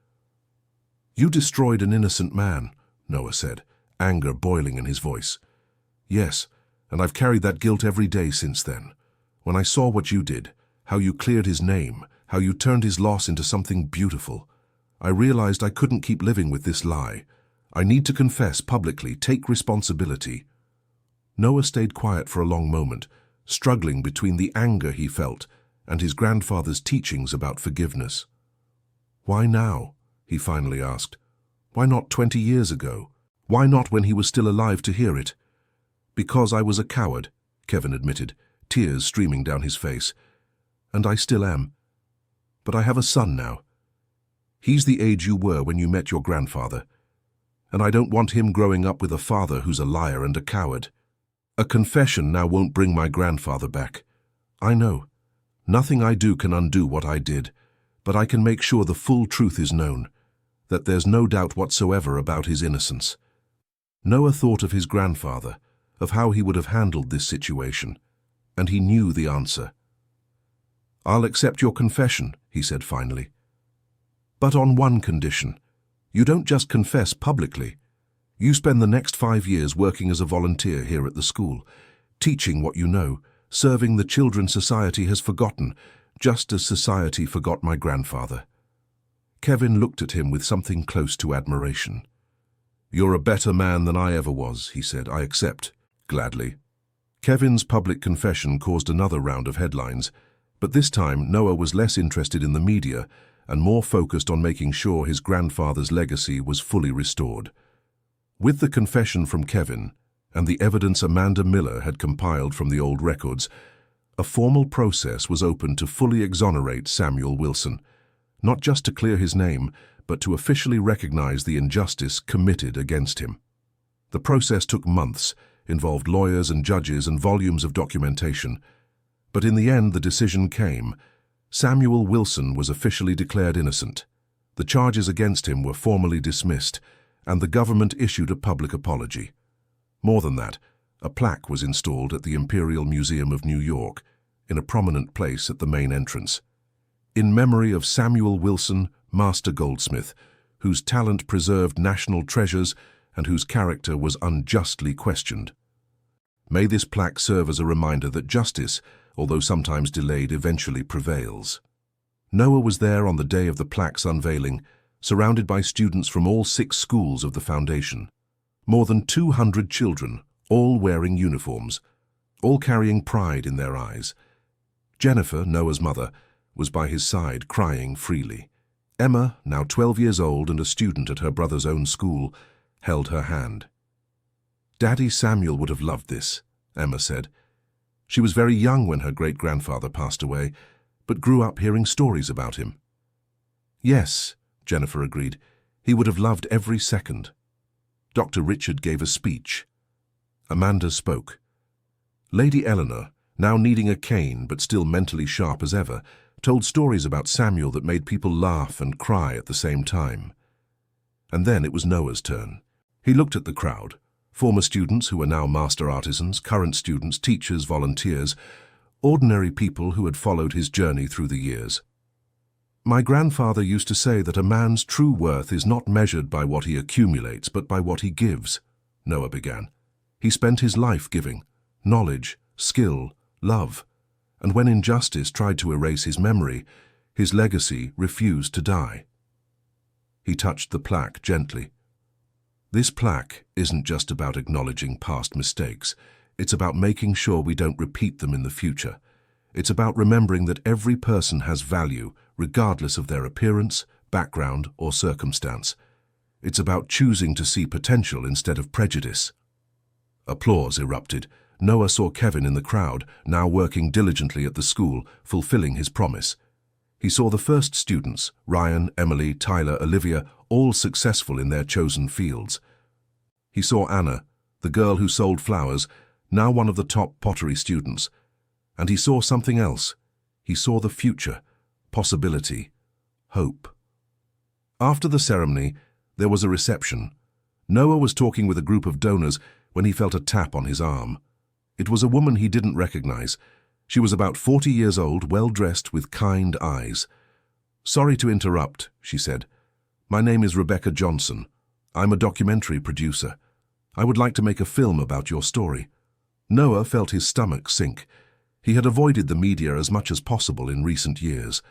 "You destroyed an innocent man," Noah said, anger boiling in his voice. "Yes, and I've carried that guilt every day since then. When I saw what you did, how you cleared his name, how you turned his loss into something beautiful, I realized I couldn't keep living with this lie. I need to confess publicly, take responsibility." Noah stayed quiet for a long moment, struggling between the anger he felt and his grandfather's teachings about forgiveness. "Why now?" he finally asked. "Why not 20 years ago? Why not when he was still alive to hear it? Because I was a coward, Kevin admitted, tears streaming down his face. And I still am. But I have a son now. He's the age you were when you met your grandfather. And I don't want him growing up with a father who's a liar and a coward. A confession now won't bring my grandfather back. I know. Nothing I do can undo what I did, but I can make sure the full truth is known, that there's no doubt whatsoever about his innocence. Noah thought of his grandfather, of how he would have handled this situation, and he knew the answer. I'll accept your confession, he said finally. But on one condition. You don't just confess publicly. You spend the next 5 years working as a volunteer here at the school, teaching what you know, serving the children society has forgotten, just as society forgot my grandfather. Kevin looked at him with something close to admiration. You're a better man than I ever was, he said. I accept, gladly. Kevin's public confession caused another round of headlines, but this time Noah was less interested in the media and more focused on making sure his grandfather's legacy was fully restored. With the confession from Kevin and the evidence Amanda Miller had compiled from the old records, a formal process was opened to fully exonerate Samuel Wilson, not just to clear his name, but to officially recognize the injustice committed against him. The process took months, involved lawyers and judges and volumes of documentation, but in the end the decision came. Samuel Wilson was officially declared innocent. The charges against him were formally dismissed, and the government issued a public apology. More than that, a plaque was installed at the Imperial Museum of New York, in a prominent place at the main entrance. In memory of Samuel Wilson, Master Goldsmith, whose talent preserved national treasures and whose character was unjustly questioned. May this plaque serve as a reminder that justice, although sometimes delayed, eventually prevails. Noah was there on the day of the plaque's unveiling, surrounded by students from all 6 schools of the foundation. More than 200 children, all wearing uniforms, all carrying pride in their eyes. Jennifer, Noah's mother, was by his side, crying freely. Emma, now 12 years old and a student at her brother's own school, held her hand. Daddy Samuel would have loved this, Emma said. She was very young when her great-grandfather passed away, but grew up hearing stories about him. Yes, Jennifer agreed, he would have loved every second. Dr. Richard gave a speech. Amanda spoke. Lady Eleanor, now needing a cane but still mentally sharp as ever, told stories about Samuel that made people laugh and cry at the same time. And then it was Noah's turn. He looked at the crowd, former students who were now master artisans, current students, teachers, volunteers, ordinary people who had followed his journey through the years. My grandfather used to say that a man's true worth is not measured by what he accumulates, but by what he gives, Noah began. He spent his life giving, knowledge, skill, love, and when injustice tried to erase his memory, his legacy refused to die. He touched the plaque gently. This plaque isn't just about acknowledging past mistakes. It's about making sure we don't repeat them in the future. It's about remembering that every person has value, regardless of their appearance, background, or circumstance. It's about choosing to see potential instead of prejudice. Applause erupted. Noah saw Kevin in the crowd, now working diligently at the school, fulfilling his promise. He saw the first students, Ryan, Emily, Tyler, Olivia, all successful in their chosen fields. He saw Anna, the girl who sold flowers, now one of the top pottery students. And he saw something else. He saw the future, possibility, hope. After the ceremony, there was a reception. Noah was talking with a group of donors when he felt a tap on his arm. It was a woman he didn't recognize. She was about 40 years old, well-dressed, with kind eyes. "Sorry to interrupt," she said. "My name is Rebecca Johnson. I'm a documentary producer. I would like to make a film about your story." Noah felt his stomach sink. He had avoided the media as much as possible in recent years.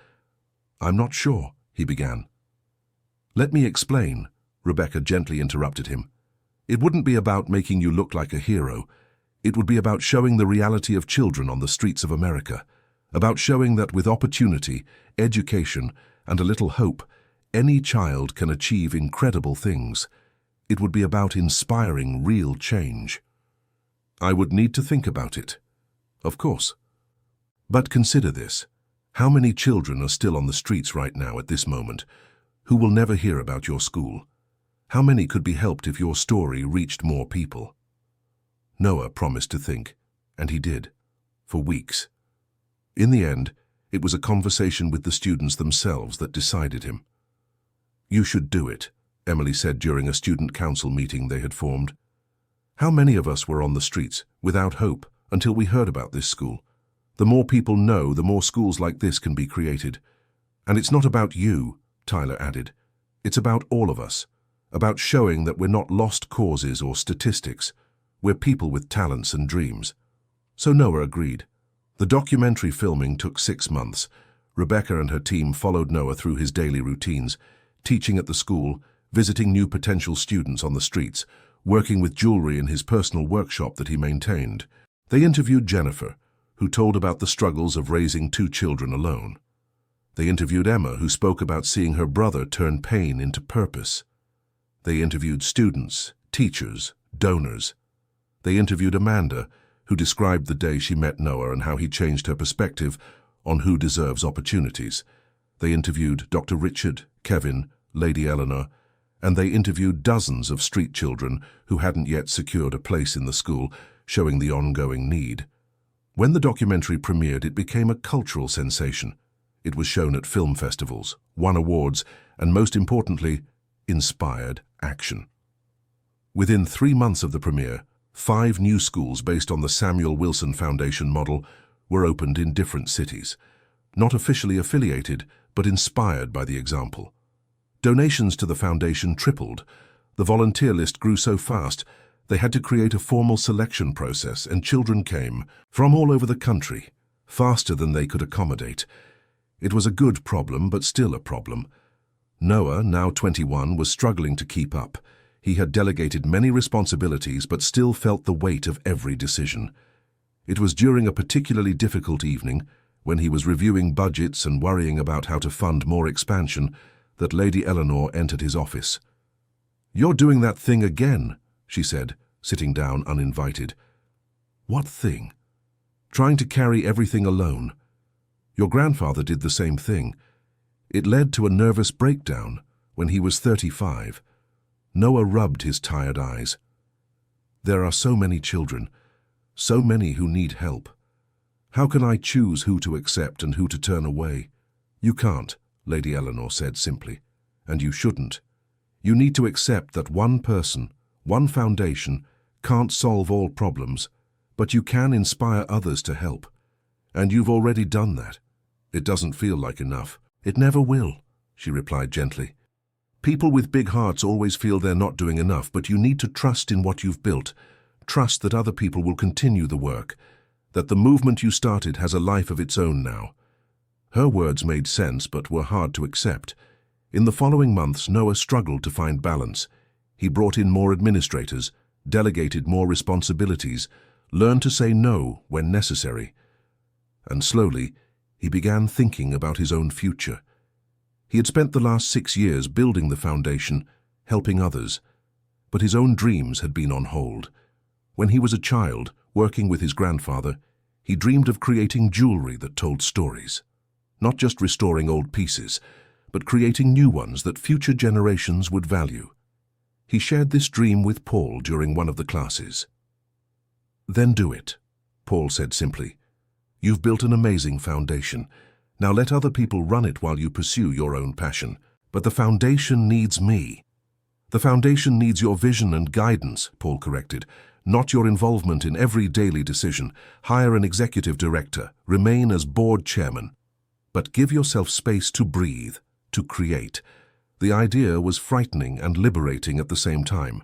"I'm not sure," he began. "Let me explain," Rebecca gently interrupted him. "It wouldn't be about making you look like a hero. It would be about showing the reality of children on the streets of America, about showing that with opportunity, education, and a little hope, any child can achieve incredible things. It would be about inspiring real change. I would need to think about it. Of course. But consider this. How many children are still on the streets right now at this moment, who will never hear about your school? How many could be helped if your story reached more people? Noah promised to think, and he did, for weeks. In the end, it was a conversation with the students themselves that decided him. You should do it, Emily said during a student council meeting they had formed. How many of us were on the streets, without hope, until we heard about this school? The more people know, the more schools like this can be created. And it's not about you, Tyler added. It's about all of us, about showing that we're not lost causes or statistics. We're people with talents and dreams. So Noah agreed. The documentary filming took 6 months. Rebecca and her team followed Noah through his daily routines, teaching at the school, visiting new potential students on the streets, working with jewelry in his personal workshop that he maintained. They interviewed Jennifer, who told about the struggles of raising 2 children alone. They interviewed Emma, who spoke about seeing her brother turn pain into purpose. They interviewed students, teachers, donors. They interviewed Amanda, who described the day she met Noah and how he changed her perspective on who deserves opportunities. They interviewed Dr. Richard, Kevin, Lady Eleanor, and they interviewed dozens of street children who hadn't yet secured a place in the school, showing the ongoing need. When the documentary premiered, it became a cultural sensation. It was shown at film festivals, won awards, and most importantly, inspired action. Within 3 months of the premiere, 5 new schools based on the Samuel Wilson Foundation model were opened in different cities, not officially affiliated, but inspired by the example. Donations to the foundation tripled. The volunteer list grew so fast, they had to create a formal selection process, and children came from all over the country, faster than they could accommodate. It was a good problem, but still a problem. Noah, now 21, was struggling to keep up. He had delegated many responsibilities, but still felt the weight of every decision. It was during a particularly difficult evening, when he was reviewing budgets and worrying about how to fund more expansion, that Lady Eleanor entered his office. "You're doing that thing again," she said, sitting down uninvited. "What thing?" "Trying to carry everything alone. Your grandfather did the same thing. It led to a nervous breakdown when he was 35. Noah rubbed his tired eyes. "There are so many children, so many who need help. How can I choose who to accept and who to turn away?" "You can't," Lady Eleanor said simply, "and you shouldn't. You need to accept that one person, one foundation, can't solve all problems, but you can inspire others to help. And you've already done that. It doesn't feel like enough." "It never will," she replied gently. "People with big hearts always feel they're not doing enough, but you need to trust in what you've built. Trust that other people will continue the work, that the movement you started has a life of its own now." Her words made sense but were hard to accept. In the following months, Noah struggled to find balance. He brought in more administrators, delegated more responsibilities, learned to say no when necessary. And slowly, he began thinking about his own future. He had spent the last 6 years building the foundation, helping others, but his own dreams had been on hold. When he was a child, working with his grandfather, he dreamed of creating jewelry that told stories. Not just restoring old pieces, but creating new ones that future generations would value. He shared this dream with Paul during one of the classes. "Then do it," Paul said simply. "You've built an amazing foundation. Now let other people run it while you pursue your own passion. But the foundation needs me." "The foundation needs your vision and guidance," Paul corrected, "not your involvement in every daily decision. Hire an executive director, remain as board chairman. But give yourself space to breathe, to create." The idea was frightening and liberating at the same time.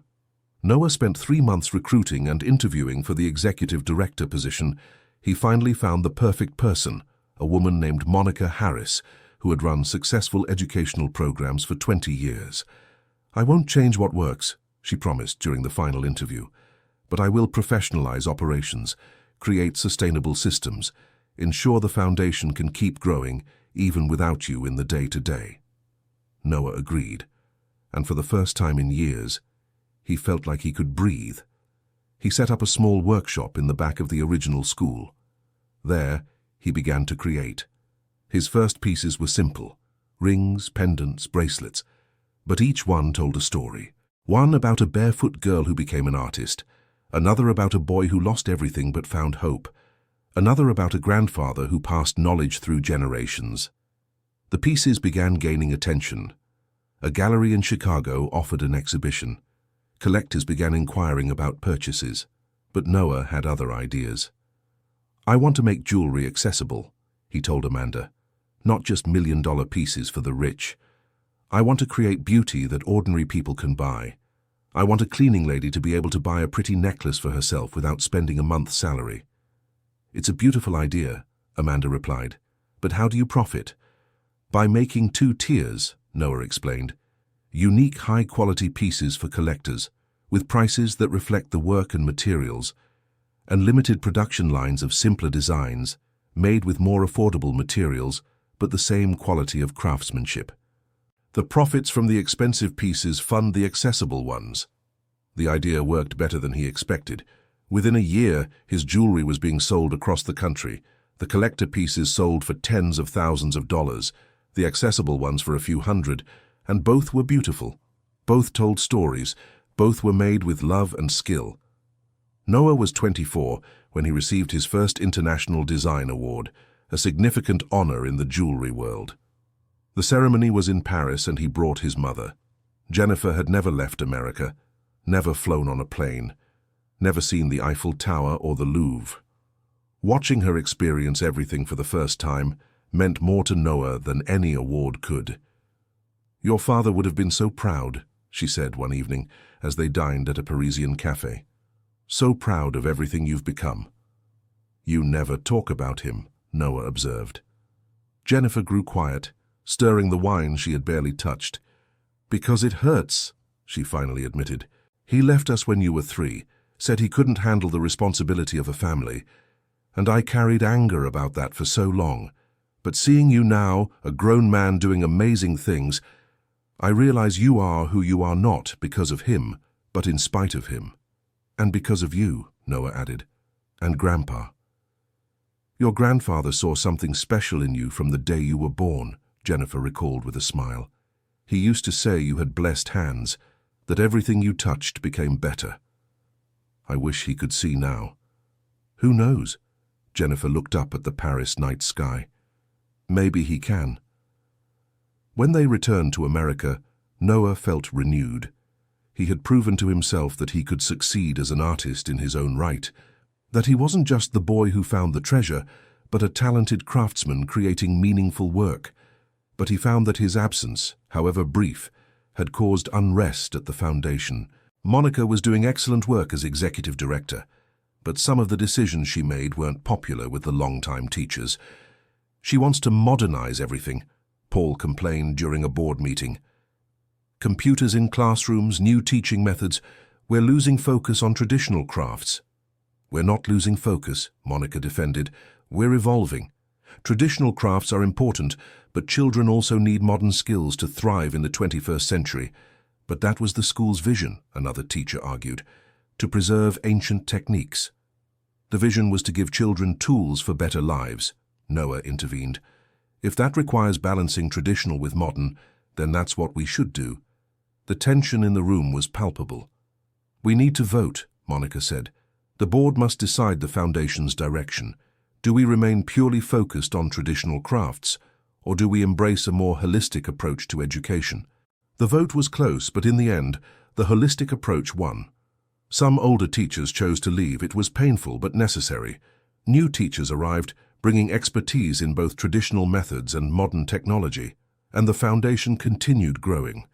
Noah spent 3 months recruiting and interviewing for the executive director position. He finally found the perfect person, a woman named Monica Harris, who had run successful educational programs for 20 years. "I won't change what works," she promised during the final interview, "but I will professionalize operations, create sustainable systems, ensure the foundation can keep growing even without you in the day-to-day." Noah agreed, and for the first time in years, He felt like he could breathe. He set up a small workshop in the back of the original school. There, he began to create. His first pieces were simple: rings, pendants, bracelets. But each one told a story. One about a barefoot girl who became an artist, another about a boy who lost everything but found hope, another about a grandfather who passed knowledge through generations. The pieces began gaining attention. A gallery in Chicago offered an exhibition. Collectors began inquiring about purchases, but Noah had other ideas. "I want to make jewelry accessible," he told Amanda. "Not just million-dollar pieces for the rich. I want to create beauty that ordinary people can buy. I want a cleaning lady to be able to buy a pretty necklace for herself without spending a month's salary." "It's a beautiful idea," Amanda replied. "But how do you profit?" "By making 2 tiers, Noah explained. "Unique, high-quality pieces for collectors, with prices that reflect the work and materials, and limited production lines of simpler designs, made with more affordable materials, but the same quality of craftsmanship. The profits from the expensive pieces fund the accessible ones." The idea worked better than he expected. Within a year, his jewelry was being sold across the country. The collector pieces sold for tens of thousands of dollars, the accessible ones for a few hundred, and both were beautiful. Both told stories. Both were made with love and skill. Noah was 24 when he received his first International Design Award, a significant honor in the jewelry world. The ceremony was in Paris, and he brought his mother. Jennifer had never left America, never flown on a plane, never seen the Eiffel Tower or the Louvre. Watching her experience everything for the first time meant more to Noah than any award could. "Your father would have been so proud," she said one evening as they dined at a Parisian cafe. "So proud of everything you've become." "You never talk about him," Noah observed. Jennifer grew quiet, stirring the wine she had barely touched. "Because it hurts," she finally admitted. "He left us when you were 3, said he couldn't handle the responsibility of a family, and I carried anger about that for so long. But seeing you now, a grown man doing amazing things, I realize you are who you are not because of him, but in spite of him. And because of you," Noah added, "and Grandpa." "Your grandfather saw something special in you from the day you were born," Jennifer recalled with a smile. "He used to say you had blessed hands, that everything you touched became better. I wish he could see now." "Who knows?" Jennifer looked up at the Paris night sky. "Maybe he can." When they returned to America, Noah felt renewed. He had proven to himself that he could succeed as an artist in his own right, that he wasn't just the boy who found the treasure, but a talented craftsman creating meaningful work. But he found that his absence, however brief, had caused unrest at the foundation. Monica was doing excellent work as executive director, but some of the decisions she made weren't popular with the longtime teachers. "She wants to modernize everything," Paul complained during a board meeting. "Computers in classrooms, new teaching methods. We're losing focus on traditional crafts." "We're not losing focus," Monica defended. "We're evolving. Traditional crafts are important, but children also need modern skills to thrive in the 21st century. But that was the school's vision," another teacher argued, "to preserve ancient techniques." "The vision was to give children tools for better lives," Noah intervened. "If that requires balancing traditional with modern, then that's what we should do." The tension in the room was palpable. "We need to vote," Monica said. "The board must decide the foundation's direction. Do we remain purely focused on traditional crafts, or do we embrace a more holistic approach to education?" The vote was close, but in the end, the holistic approach won. Some older teachers chose to leave. It was painful but necessary. New teachers arrived, bringing expertise in both traditional methods and modern technology, and the foundation continued growing.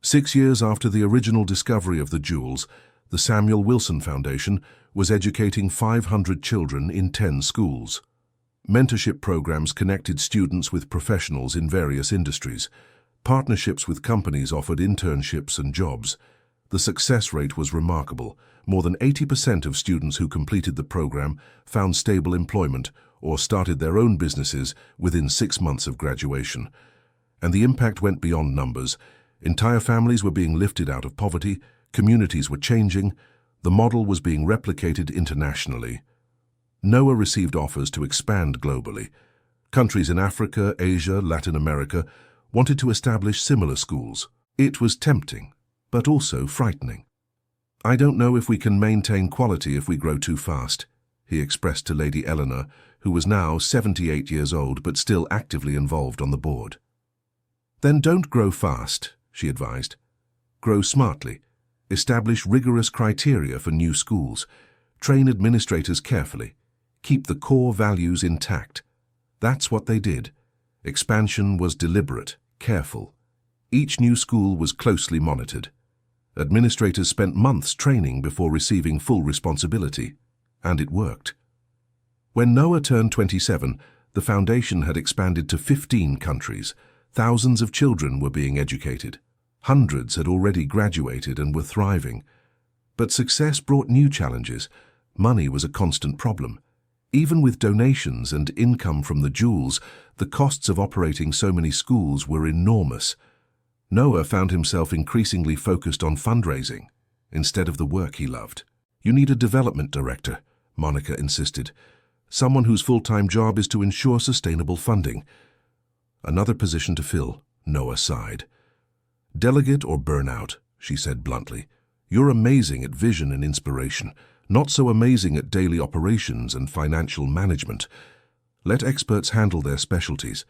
6 years after the original discovery of the jewels, the Samuel Wilson Foundation was educating 500 children in 10 schools. Mentorship programs connected students with professionals in various industries. Partnerships with companies offered internships and jobs. The success rate was remarkable. More than 80% of students who completed the program found stable employment or started their own businesses within 6 months of graduation. And the impact went beyond numbers. Entire families were being lifted out of poverty, Communities were changing. The model was being replicated internationally. Noah received offers to expand globally. Countries in Africa, Asia, Latin America wanted to establish similar schools. It was tempting, but also frightening. "I don't know if we can maintain quality if we grow too fast," he expressed to Lady Eleanor, who was now 78 years old but still actively involved on the board. "Then don't grow fast," she advised. "Grow smartly. Establish rigorous criteria for new schools. Train administrators carefully. Keep the core values intact." That's what they did. Expansion was deliberate, careful. Each new school was closely monitored. Administrators spent months training before receiving full responsibility, and it worked. When Noah turned 27, the foundation had expanded to 15 countries. Thousands of children were being educated. Hundreds had already graduated and were thriving. But success brought new challenges. Money was a constant problem. Even with donations and income from the jewels, the costs of operating so many schools were enormous. Noah found himself increasingly focused on fundraising instead of the work he loved. "You need a development director," Monica insisted. "Someone whose full-time job is to ensure sustainable funding." "Another position to fill," Noah sighed. "Delegate or burnout," she said bluntly. "You're amazing at vision and inspiration. Not so amazing at daily operations and financial management. Let experts handle their specialties."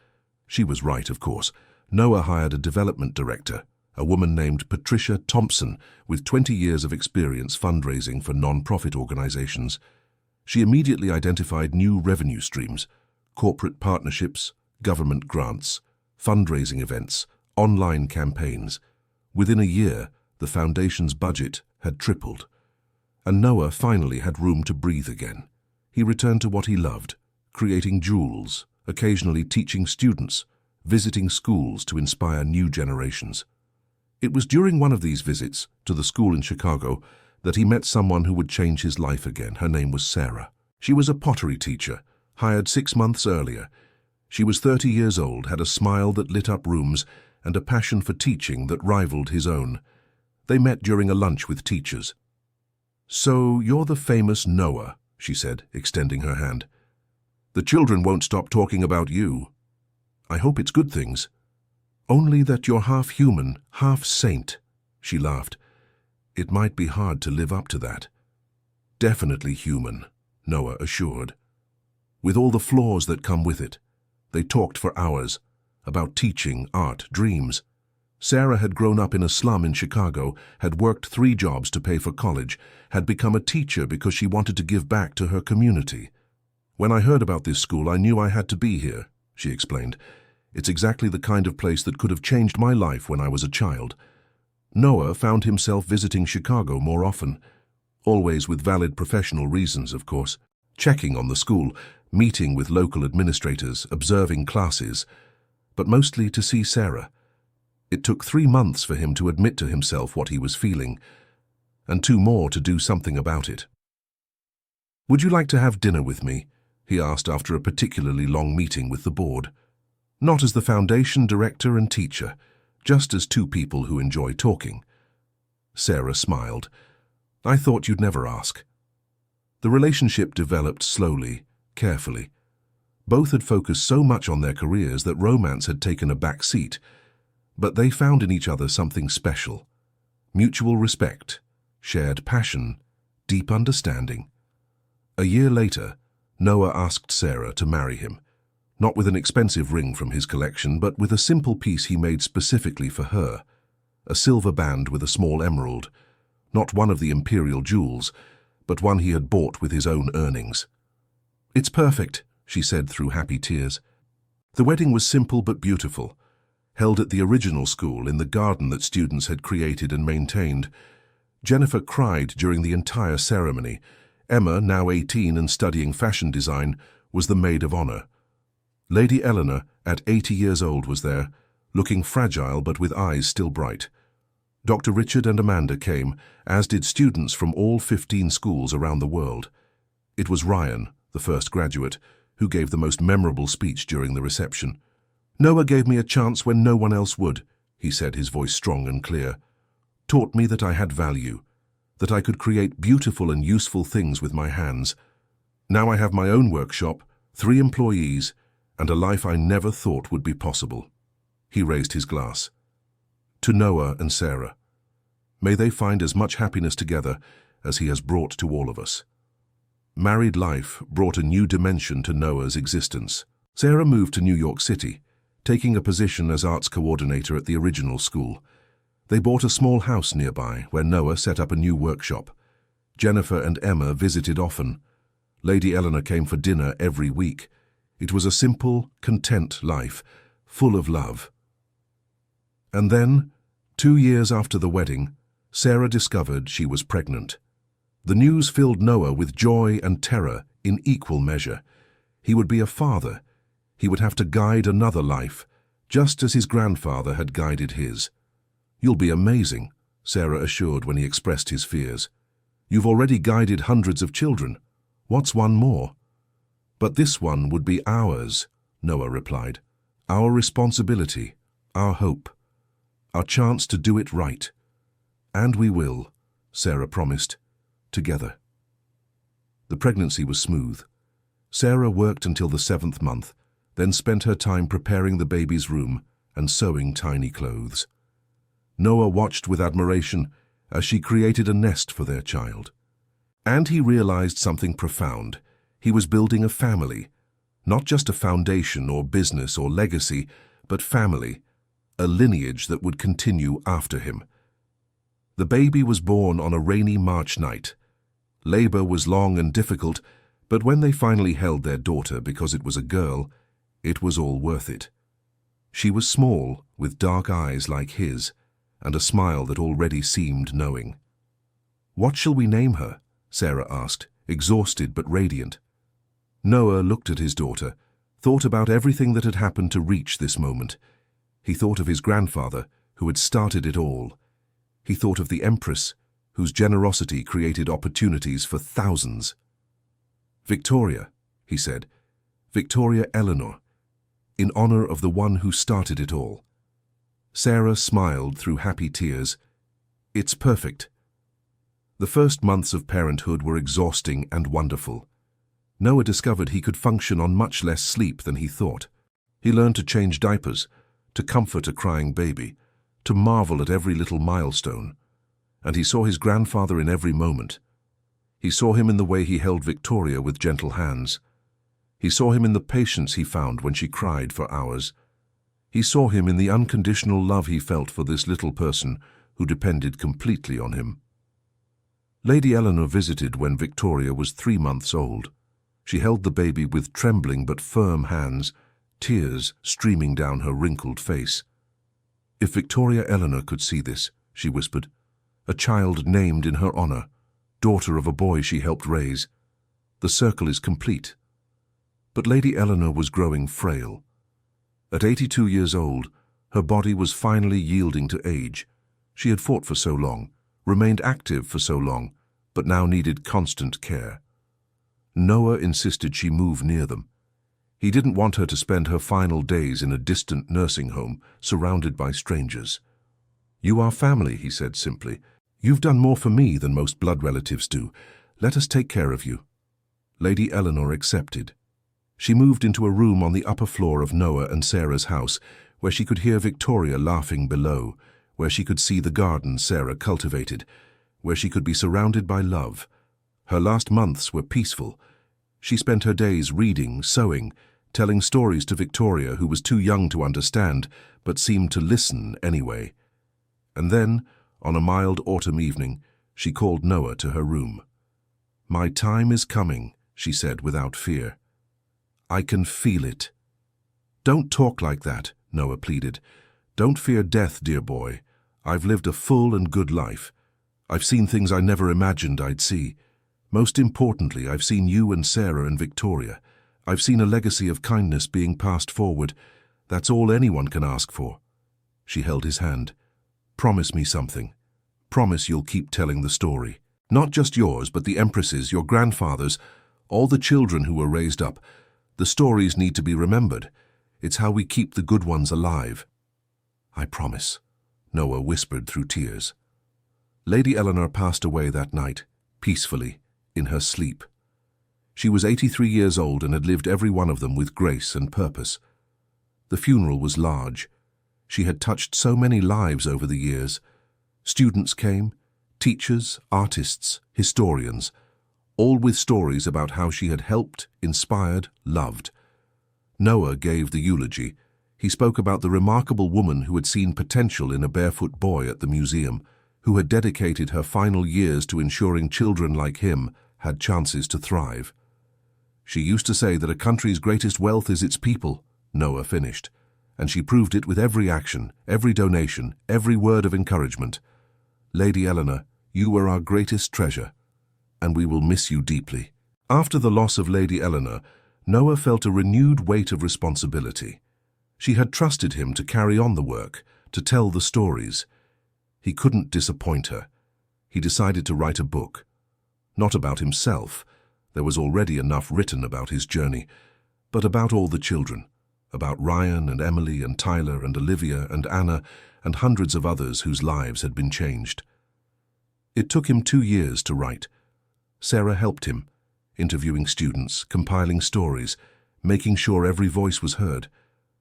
She was right, of course. Noah hired a development director, a woman named Patricia Thompson, with 20 years of experience fundraising for non-profit organizations. She immediately identified new revenue streams: corporate partnerships, government grants, fundraising events, online campaigns. Within a year, the foundation's budget had tripled. And Noah finally had room to breathe again. He returned to what he loved: creating jewels, occasionally teaching students, visiting schools to inspire new generations. It was during one of these visits to the school in Chicago that he met someone who would change his life again. Her name was Sarah. She was a pottery teacher, hired 6 months earlier. She was 30 years old, had a smile that lit up rooms, and a passion for teaching that rivaled his own. They met during a lunch with teachers. "So you're the famous Noah," she said, extending her hand. "The children won't stop talking about you. I hope it's good things." "Only that you're half human, half saint," she laughed. "It might be hard to live up to that." "Definitely human," Noah assured. "With all the flaws that come with it." They talked for hours about teaching, art, dreams. Sarah had grown up in a slum in Chicago, had worked 3 jobs to pay for college, had become a teacher because she wanted to give back to her community. "When I heard about this school, I knew I had to be here," she explained. "It's exactly the kind of place that could have changed my life when I was a child." Noah found himself visiting Chicago more often, always with valid professional reasons, of course, checking on the school, meeting with local administrators, observing classes, but mostly to see Sarah. It took 3 months for him to admit to himself what he was feeling, and 2 more to do something about it. "Would you like to have dinner with me?" he asked after a particularly long meeting with the board. "Not as the foundation director and teacher, just as 2 people who enjoy talking." Sarah smiled. "I thought you'd never ask." The relationship developed slowly, carefully. Both had focused so much on their careers that romance had taken a back seat. But they found in each other something special: mutual respect, shared passion, deep understanding. A year later, Noah asked Sarah to marry him, not with an expensive ring from his collection, but with a simple piece he made specifically for her, a silver band with a small emerald, not one of the imperial jewels, but one he had bought with his own earnings. "It's perfect," she said through happy tears. The wedding was simple but beautiful, held at the original school in the garden that students had created and maintained. Jennifer cried during the entire ceremony. Emma, now 18 and studying fashion design, was the maid of honor. Lady Eleanor, at 80 years old, was there, looking fragile but with eyes still bright. Dr. Richard and Amanda came, as did students from all 15 schools around the world. It was Ryan, the first graduate, who gave the most memorable speech during the reception. "Noah gave me a chance when no one else would," he said, his voice strong and clear. taught me that I had value, that I could create beautiful and useful things with my hands. Now I have my own workshop, 3 employees, and a life I never thought would be possible." He raised his glass. "To Noah and Sarah. May they find as much happiness together as he has brought to all of us." Married life brought a new dimension to Noah's existence. Sarah moved to New York City, taking a position as arts coordinator at the original school. They bought a small house nearby where Noah set up a new workshop. Jennifer and Emma visited often. Lady Eleanor came for dinner every week. It was a simple, content life, full of love. And then, 2 years after the wedding, Sarah discovered she was pregnant. The news filled Noah with joy and terror in equal measure. He would be a father. He would have to guide another life, just as his grandfather had guided his. "You'll be amazing," Sarah assured when he expressed his fears. "You've already guided hundreds of children. What's one more?" "But this one would be ours," Noah replied. "Our responsibility, our hope, our chance to do it right. And we will," Sarah promised, "together." The pregnancy was smooth. Sarah worked until the 7th month, then spent her time preparing the baby's room and sewing tiny clothes. Noah watched with admiration as she created a nest for their child. And he realized something profound. He was building a family, not just a foundation or business or legacy, but family, a lineage that would continue after him. The baby was born on a rainy March night. Labor was long and difficult, but when they finally held their daughter because it was a girl, it was all worth it. She was small, with dark eyes like his, and a smile that already seemed knowing. "What shall we name her?" Sarah asked, exhausted but radiant. Noah looked at his daughter, thought about everything that had happened to reach this moment. He thought of his grandfather, who had started it all. He thought of the Empress, whose generosity created opportunities for thousands. "Victoria," he said, "Victoria Eleanor, in honor of the one who started it all." Sarah smiled through happy tears. "It's perfect." The first months of parenthood were exhausting and wonderful. Noah discovered he could function on much less sleep than he thought. He learned to change diapers, to comfort a crying baby, to marvel at every little milestone. And he saw his grandfather in every moment. He saw him in the way he held Victoria with gentle hands. He saw him in the patience he found when she cried for hours. He saw him in the unconditional love he felt for this little person who depended completely on him. Lady Eleanor visited when Victoria was 3 months old. She held the baby with trembling but firm hands, tears streaming down her wrinkled face. "If Victoria Eleanor could see this," she whispered, "a child named in her honor, daughter of a boy she helped raise, the circle is complete." But Lady Eleanor was growing frail. At 82 years old, her body was finally yielding to age. She had fought for so long, remained active for so long, but now needed constant care. Noah insisted she move near them. He didn't want her to spend her final days in a distant nursing home, surrounded by strangers. "You are family," he said simply. "You've done more for me than most blood relatives do. Let us take care of you." Lady Eleanor accepted. She moved into a room on the upper floor of Noah and Sarah's house, where she could hear Victoria laughing below, where she could see the garden Sarah cultivated, where she could be surrounded by love. Her last months were peaceful. She spent her days reading, sewing, telling stories to Victoria, who was too young to understand, but seemed to listen anyway. And then, on a mild autumn evening, she called Noah to her room. "My time is coming," she said without fear. "I can feel it." "Don't talk like that," Noah pleaded. "Don't fear death, dear boy. I've lived a full and good life. I've seen things I never imagined I'd see. Most importantly, I've seen you and Sarah and Victoria. I've seen a legacy of kindness being passed forward. That's all anyone can ask for." She held his hand. "Promise me something. Promise you'll keep telling the story. Not just yours, but the Empress's, your grandfather's, all the children who were raised up. The stories need to be remembered. It's how we keep the good ones alive." "I promise," Noah whispered through tears. Lady Eleanor passed away that night, peacefully, in her sleep. She was 83 years old and had lived every one of them with grace and purpose. The funeral was large. She had touched so many lives over the years. Students came, teachers, artists, historians, all with stories about how she had helped, inspired, loved. Noah gave the eulogy. He spoke about the remarkable woman who had seen potential in a barefoot boy at the museum, who had dedicated her final years to ensuring children like him had chances to thrive. She used to say that a country's greatest wealth is its people, Noah finished, and she proved it with every action, every donation, every word of encouragement. Lady Eleanor, you were our greatest treasure, and we will miss you deeply. After the loss of Lady Eleanor, Noah felt a renewed weight of responsibility. She had trusted him to carry on the work, to tell the stories. He couldn't disappoint her. He decided to write a book. Not about himself, there was already enough written about his journey, but about all the children, about Ryan and Emily and Tyler and Olivia and Anna and hundreds of others whose lives had been changed. It took him 2 years to write. Sarah helped him, interviewing students, compiling stories, making sure every voice was heard.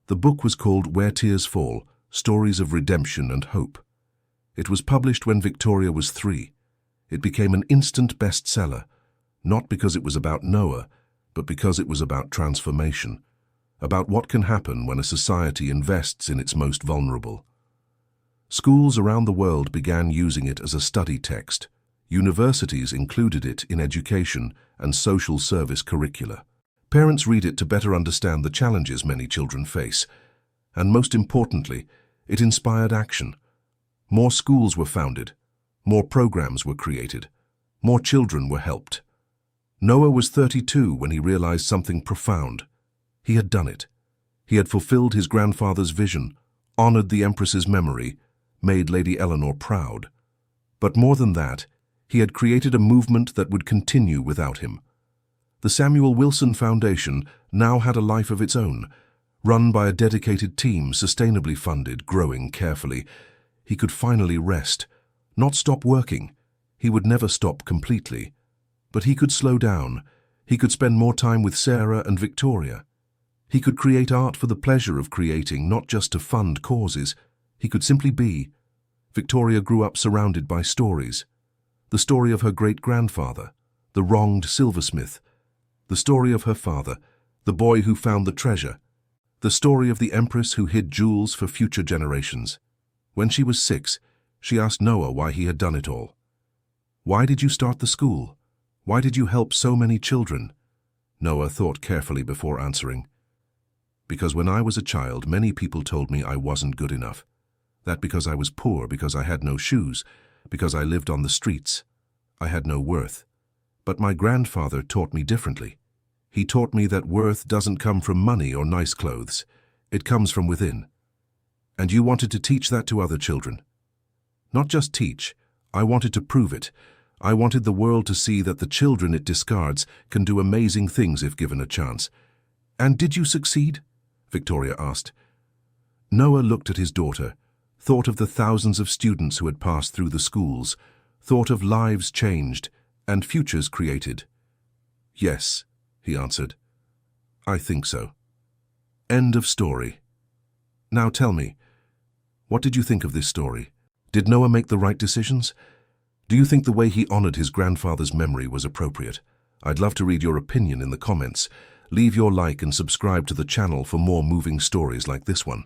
The book was called Where Tears Fall, Stories of Redemption and Hope. It was published when Victoria was 3. It became an instant bestseller, not because it was about Noah, but because it was about transformation, about what can happen when a society invests in its most vulnerable. Schools around the world began using it as a study text. Universities included it in education and social service curricula. Parents read it to better understand the challenges many children face. And most importantly, it inspired action. More schools were founded. More programs were created. More children were helped. Noah was 32 when he realized something profound. He had done it. He had fulfilled his grandfather's vision, honored the Empress's memory, made Lady Eleanor proud. But more than that, he had created a movement that would continue without him. The Samuel Wilson Foundation now had a life of its own, run by a dedicated team, sustainably funded, growing carefully. He could finally rest, not stop working. He would never stop completely. But he could slow down. He could spend more time with Sarah and Victoria. He could create art for the pleasure of creating, not just to fund causes. He could simply be. Victoria grew up surrounded by stories. The story of her great-grandfather, the wronged silversmith. The story of her father, the boy who found the treasure. The story of the Empress who hid jewels for future generations. When she was 6, she asked Noah why he had done it all. Why did you start the school? Why did you help so many children? Noah thought carefully before answering. Because when I was a child, many people told me I wasn't good enough. That because I was poor, because I had no shoes, because I lived on the streets. I had no worth. But my grandfather taught me differently. He taught me that worth doesn't come from money or nice clothes. It comes from within. And you wanted to teach that to other children. Not just teach, I wanted to prove it. I wanted the world to see that the children it discards can do amazing things if given a chance. And did you succeed? Victoria asked. Noah looked at his daughter, thought of the thousands of students who had passed through the schools, thought of lives changed and futures created. Yes, he answered. I think so. End of story. Now tell me, what did you think of this story? Did Noah make the right decisions? Do you think the way he honored his grandfather's memory was appropriate? I'd love to read your opinion in the comments. Leave your like and subscribe to the channel for more moving stories like this one.